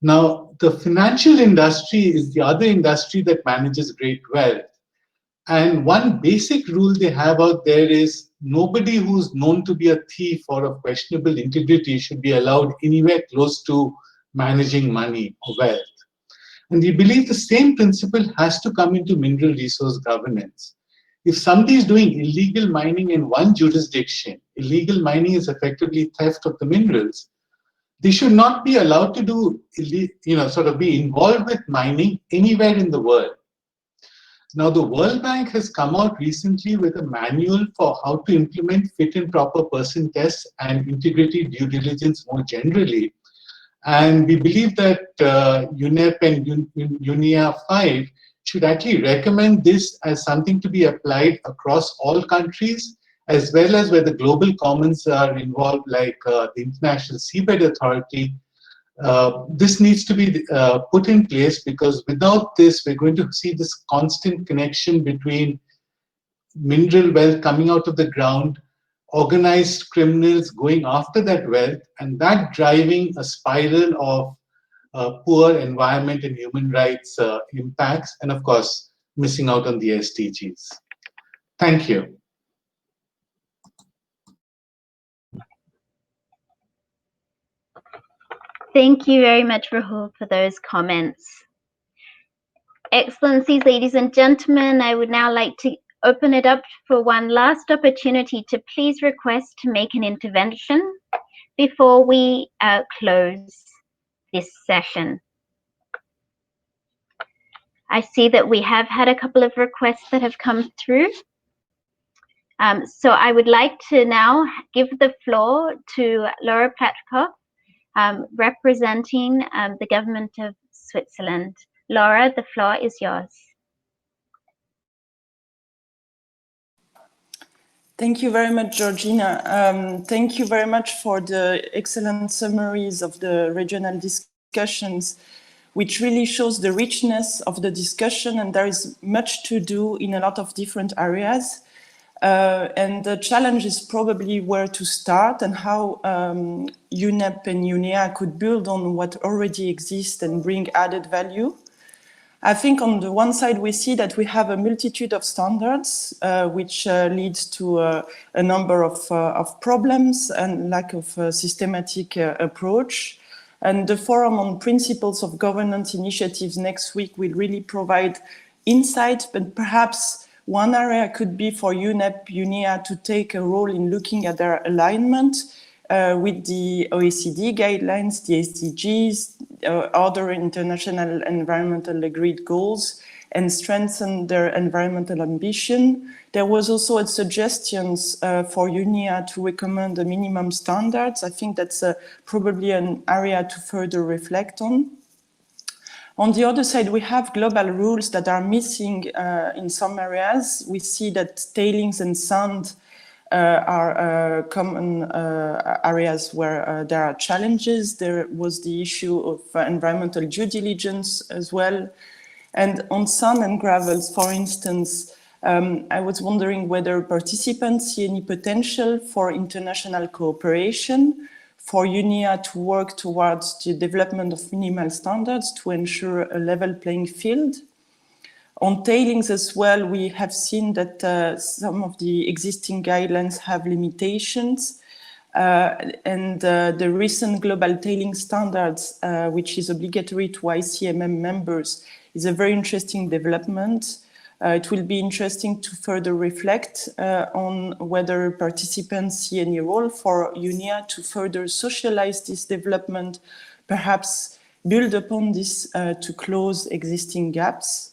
Now, the financial industry is the other industry that manages great wealth. And one basic rule they have out there is nobody who's known to be a thief or of questionable integrity should be allowed anywhere close to managing money or wealth. And we believe the same principle has to come into mineral resource governance. If somebody is doing illegal mining in one jurisdiction, illegal mining is effectively theft of the minerals, they should not be allowed to do, sort of be involved with mining anywhere in the world. Now, the World Bank has come out recently with a manual for how to implement fit and proper person tests and integrity due diligence more generally. And we believe that UNEP and UNEA 5 should actually recommend this as something to be applied across all countries, as well as where the global commons are involved, like the International Seabed Authority. This needs to be put in place, because without this, we're going to see this constant connection between mineral wealth coming out of the ground, organized criminals going after that wealth, and that driving a spiral of poor environment and human rights impacts, and of course, missing out on the SDGs. Thank you. Thank you very much, Rahul, for those comments. Excellencies, ladies and gentlemen, I would now like to open it up for one last opportunity to please request to make an intervention before we close this session. I see that we have had a couple of requests that have come through. So I would like to now give the floor to Laura Platkov, representing the government of Switzerland. Laura, the floor is yours. Thank you very much, Georgina. Thank you very much for the excellent summaries of the regional discussions, which really shows the richness of the discussion, and there is much to do in a lot of different areas. And the challenge is probably where to start and how UNEP and UNEA could build on what already exists and bring added value. I think on the one side, we see that we have a multitude of standards, which leads to a number of problems and lack of a systematic approach. And the Forum on Principles of Governance Initiatives next week will really provide insight, but perhaps one area could be for UNEP, UNEA to take a role in looking at their alignment with the OECD guidelines, the SDGs, other international environmental agreed goals, and strengthen their environmental ambition. There was also a suggestions for UNEA to recommend the minimum standards. I think that's probably an area to further reflect on. On the other side, we have global rules that are missing in some areas. We see that tailings and sand are common areas where there are challenges. There was the issue of environmental due diligence as well. And on sand and gravels, for instance, I was wondering whether participants see any potential for international cooperation, for UNEA to work towards the development of minimal standards to ensure a level playing field. On tailings as well, we have seen that some of the existing guidelines have limitations. And the recent global tailings standards, which is obligatory to ICMM members, is a very interesting development. It will be interesting to further reflect on whether participants see any role for UNEA to further socialize this development, perhaps build upon this to close existing gaps.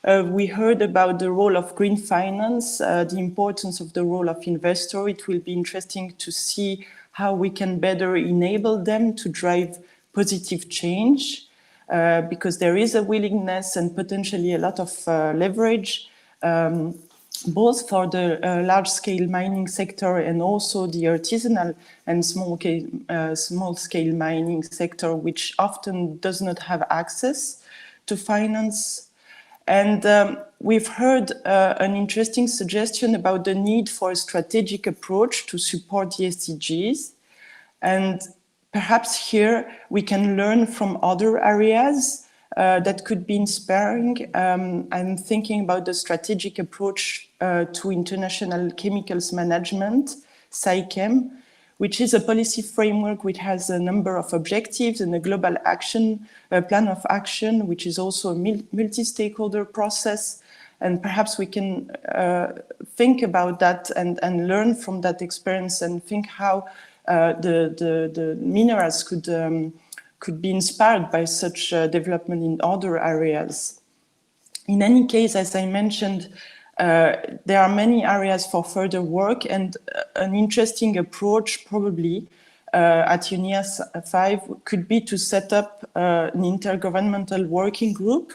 We heard about the role of green finance, the importance of the role of investor. It will be interesting to see how we can better enable them to drive positive change, because there is a willingness and potentially a lot of leverage, both for the large-scale mining sector and also the artisanal and small-scale mining sector, which often does not have access to finance. And we've heard an interesting suggestion about the need for a strategic approach to support the SDGs. And perhaps here we can learn from other areas that could be inspiring. I'm thinking about the strategic approach to international chemicals management, SAIChem, which is a policy framework which has a number of objectives and a global action, plan of action, which is also a multi-stakeholder process. And perhaps we can think about that and learn from that experience and think how the minerals could be inspired by such development in other areas. In any case, as I mentioned, there are many areas for further work, and an interesting approach probably at UNEA 5 could be to set up an intergovernmental working group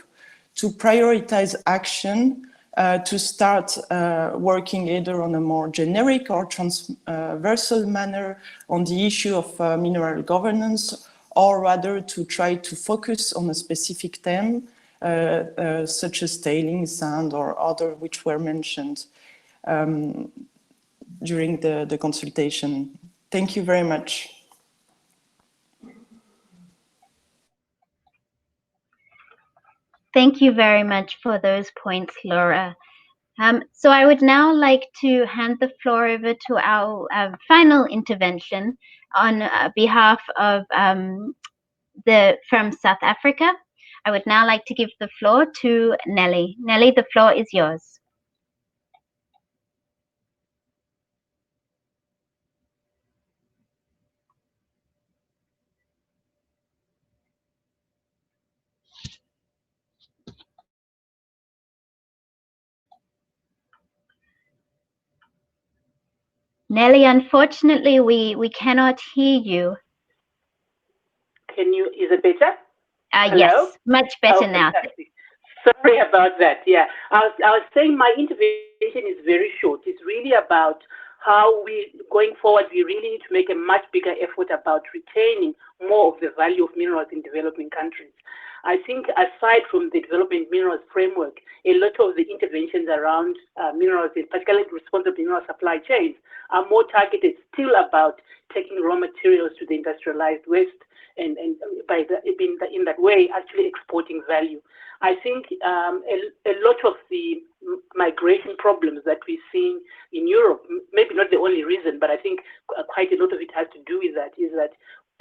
to prioritize action, to start working either on a more generic or transversal manner on the issue of mineral governance, or rather to try to focus on a specific theme, such as tailings, sand, or other which were mentioned during the consultation. Thank you very much. Thank you very much for those points, Laura. So I would now like to hand the floor over to our final intervention on behalf of from South Africa. I would now like to give the floor to Nelly. Nelly, the floor is yours. Nelly, unfortunately, we cannot hear you. Is it better? Yes, much better now. Fantastic. Sorry about that. Yeah, I was saying my intervention is very short. It's really about how going forward, we really need to make a much bigger effort about retaining more of the value of minerals in developing countries. I think aside from the development minerals framework, a lot of the interventions around minerals, particularly responsible mineral supply chains, are more targeted still about taking raw materials to the industrialized West and in that way actually exporting value. I think a lot of the migration problems that we're seeing in Europe, maybe not the only reason, but I think quite a lot of it has to do with that, is that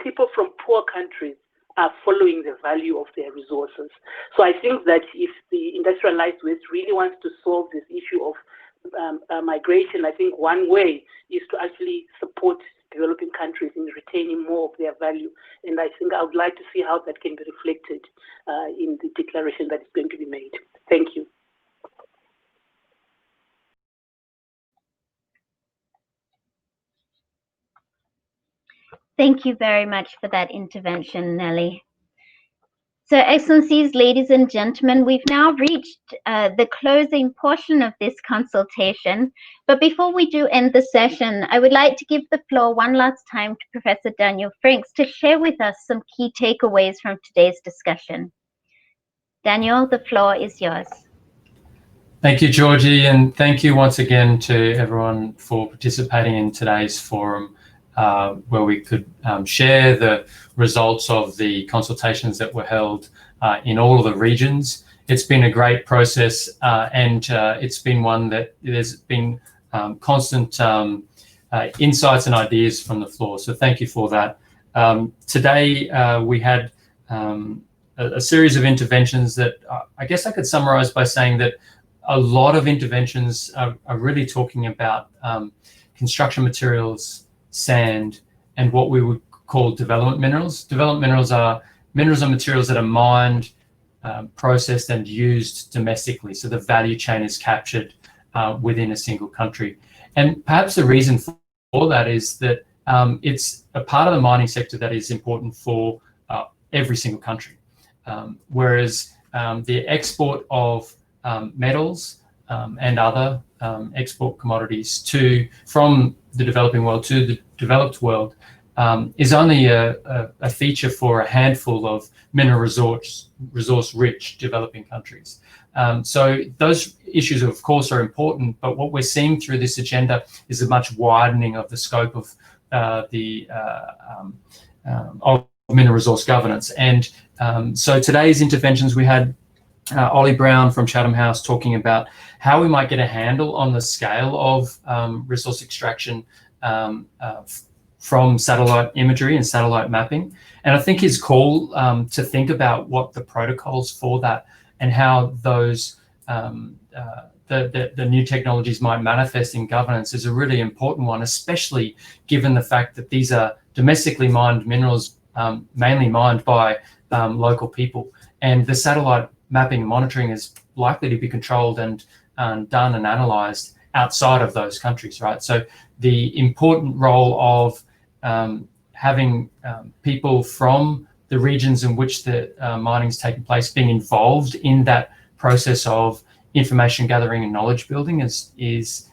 people from poor countries are following the value of their resources. So I think that if the industrialized West really wants to solve this issue of migration, I think one way is to actually support developing countries in retaining more of their value. And I think I would like to see how that can be reflected in the declaration that is going to be made. Thank you. Thank you very much for that intervention, Nelly. So, Excellencies, ladies and gentlemen, we've now reached the closing portion of this consultation. But before we do end the session, I would like to give the floor one last time to Professor Daniel Franks to share with us some key takeaways from today's discussion. Daniel, the floor is yours. Thank you, Georgie, and thank you once again to everyone for participating in today's forum, where we could share the results of the consultations that were held in all of the regions. It's been a great process, and it's been one that there's been constant insights and ideas from the floor. So thank you for that. Today we had a series of interventions that I guess I could summarize by saying that a lot of interventions are really talking about construction materials, sand, and what we would call development minerals. Development minerals are materials that are mined, processed, and used domestically. So the value chain is captured within a single country. And perhaps the reason for that is that it's a part of the mining sector that is important for every single country. Whereas the export of metals and other export commodities from the developing world to the developed world is only a feature for a handful of mineral resource-rich developing countries. So those issues, of course, are important, but what we're seeing through this agenda is a much widening of the scope of mineral resource governance. And so today's interventions, we had Ollie Brown from Chatham House talking about how we might get a handle on the scale of resource extraction from satellite imagery and satellite mapping. And I think his call to think about what the protocols for that and how those the new technologies might manifest in governance is a really important one, especially given the fact that these are domestically mined minerals, mainly mined by local people. And the satellite mapping and monitoring is likely to be controlled and done and analysed outside of those countries, right? So the important role of having people from the regions in which the mining is taking place being involved in that process of information gathering and knowledge building is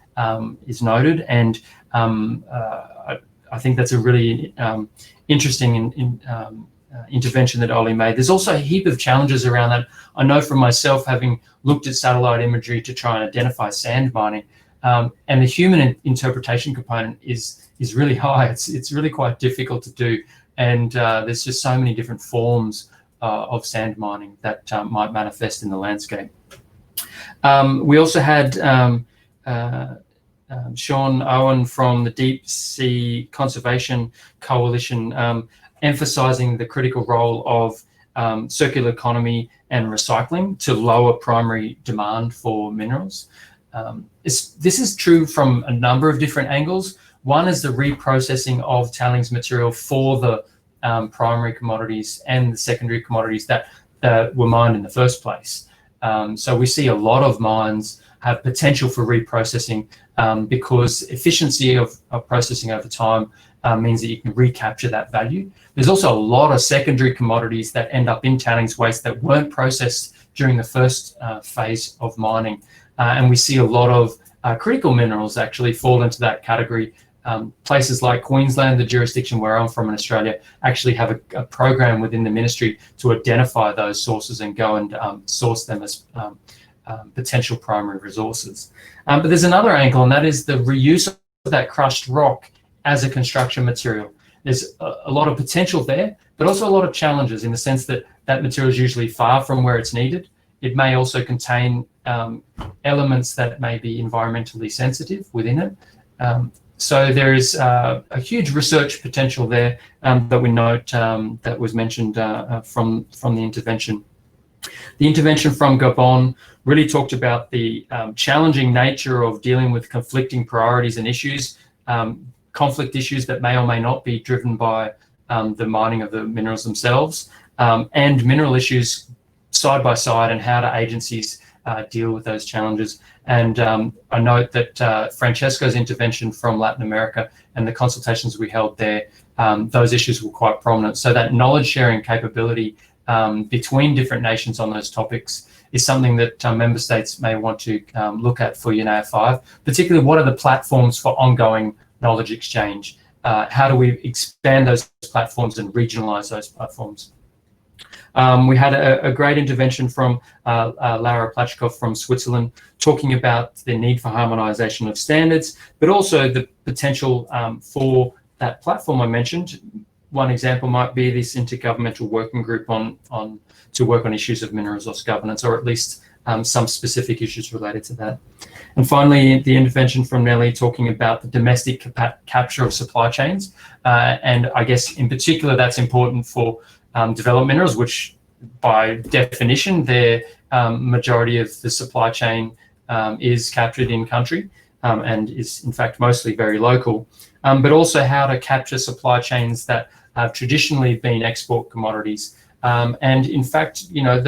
noted, and I think that's a really interesting intervention that Ollie made. There's also a heap of challenges around that. I know from myself, having looked at satellite imagery to try and identify sand mining, and the human interpretation component is really high. It's really quite difficult to do, and there's just so many different forms of sand mining that might manifest in the landscape. We also had Sean Owen from the Deep Sea Conservation Coalition emphasizing the critical role of circular economy and recycling to lower primary demand for minerals. This is true from a number of different angles. One is the reprocessing of tailings material for the primary commodities and the secondary commodities that were mined in the first place. So we see a lot of mines have potential for reprocessing because efficiency of processing over time means that you can recapture that value. There's also a lot of secondary commodities that end up in tailings waste that weren't processed during the first phase of mining. And we see a lot of critical minerals actually fall into that category. Places like Queensland, the jurisdiction where I'm from in Australia, actually have a program within the ministry to identify those sources and go and source them as potential primary resources. But there's another angle, and that is the reuse of that crushed rock as a construction material. There's a lot of potential there, but also a lot of challenges in the sense that that material is usually far from where it's needed. It may also contain elements that may be environmentally sensitive within it. So there is a huge research potential there that we note that was mentioned from the intervention. The intervention from Gabon really talked about the challenging nature of dealing with conflicting priorities and issues conflict issues that may or may not be driven by the mining of the minerals themselves, and mineral issues side by side, and how do agencies deal with those challenges. And I note that Francesco's intervention from Latin America and the consultations we held there, those issues were quite prominent. So that knowledge sharing capability between different nations on those topics is something that member states may want to look at for UNEA 5, particularly what are the platforms for ongoing knowledge exchange? How do we expand those platforms and regionalize those platforms? We had a great intervention from Lara Plachkov from Switzerland, talking about the need for harmonization of standards, but also the potential for that platform I mentioned. One example might be this intergovernmental working group to work on issues of mineral resource governance, or at least some specific issues related to that. And finally, the intervention from Nelly talking about the domestic capture of supply chains. And I guess in particular, that's important for developed minerals, which by definition, their majority of the supply chain is captured in country and is in fact mostly very local, but also how to capture supply chains that have traditionally been export commodities. And in fact, you know,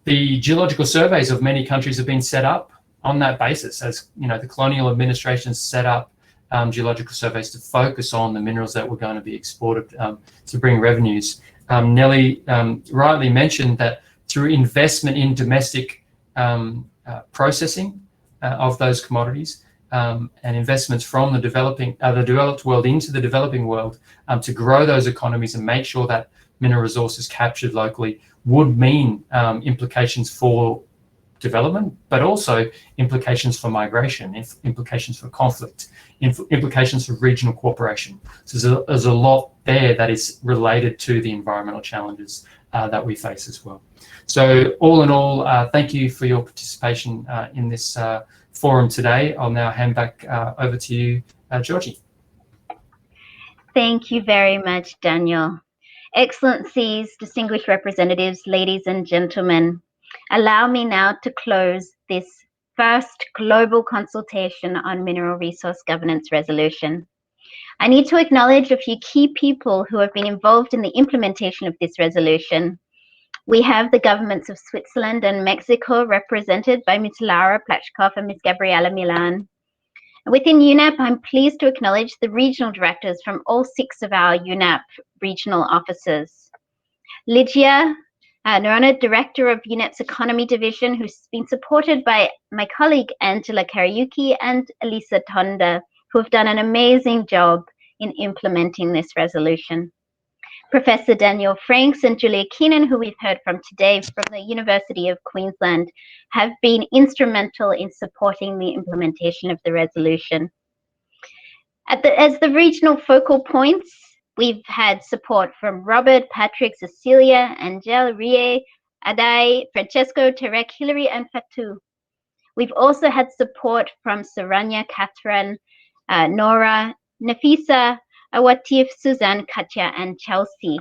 the geological surveys of many countries have been set up on that basis. As you know, the colonial administrations set up geological surveys to focus on the minerals that were going to be exported to bring revenues. Nelly rightly mentioned that through investment in domestic processing of those commodities and investments from the developed world into the developing world to grow those economies and make sure that mineral resources captured locally would mean implications for development, but also implications for migration, implications for conflict, implications for regional cooperation. So there's a lot there that is related to the environmental challenges that we face as well. So all in all, thank you for your participation in this forum today. I'll now hand back over to you, Georgie. Thank you very much, Daniel. Excellencies, distinguished representatives, ladies and gentlemen, allow me now to close this first global consultation on mineral resource governance resolution. I need to acknowledge a few key people who have been involved in the implementation of this resolution. We have the governments of Switzerland and Mexico represented by Ms. Lara Plachkov and Ms. Gabriela Milan. Within UNEP, I'm pleased to acknowledge the regional directors from all 6 of our UNEP regional offices. Lydia Nerona, Director of UNEP's Economy Division, who's been supported by my colleague Angela Kariuki and Elisa Tonda, who have done an amazing job in implementing this resolution. Professor Daniel Franks and Julia Keenan, who we've heard from today from the University of Queensland, have been instrumental in supporting the implementation of the resolution. As the regional focal points, we've had support from Robert, Patrick, Cecilia, Angel, Rie, Adai, Francesco, Tarek, Hilary, and Fatou. We've also had support from Saranya, Catherine, Nora, Nafisa, Awatif, Suzanne, Katya, and Chelsea.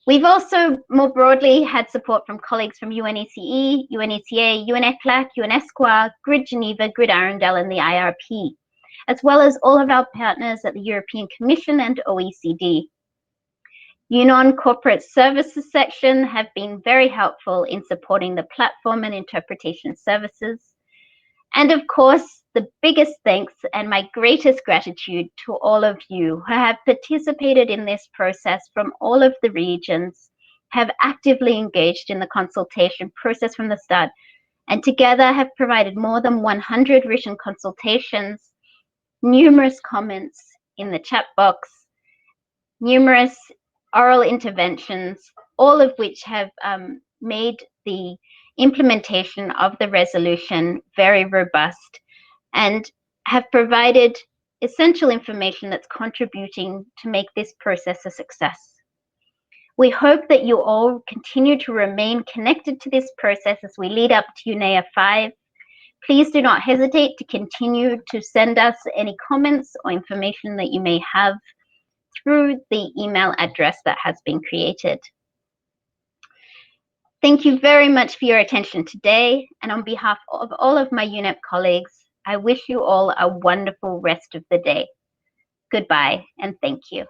We've also more broadly had support from colleagues from UNECE, UNECA, UNECLAC, UNESCO, Grid Geneva, Grid Arundel, and the IRP, as well as all of our partners at the European Commission and OECD. UNON Corporate Services section have been very helpful in supporting the platform and interpretation services. And of course, the biggest thanks and my greatest gratitude to all of you who have participated in this process from all of the regions, have actively engaged in the consultation process from the start, and together have provided more than 100 written consultations, numerous comments in the chat box, numerous oral interventions, all of which have made the implementation of the resolution very robust and have provided essential information that's contributing to make this process a success. We hope that you all continue to remain connected to this process as we lead up to UNEA 5. Please do not hesitate to continue to send us any comments or information that you may have through the email address that has been created. Thank you very much for your attention today, and on behalf of all of my UNEP colleagues, I wish you all a wonderful rest of the day. Goodbye and thank you.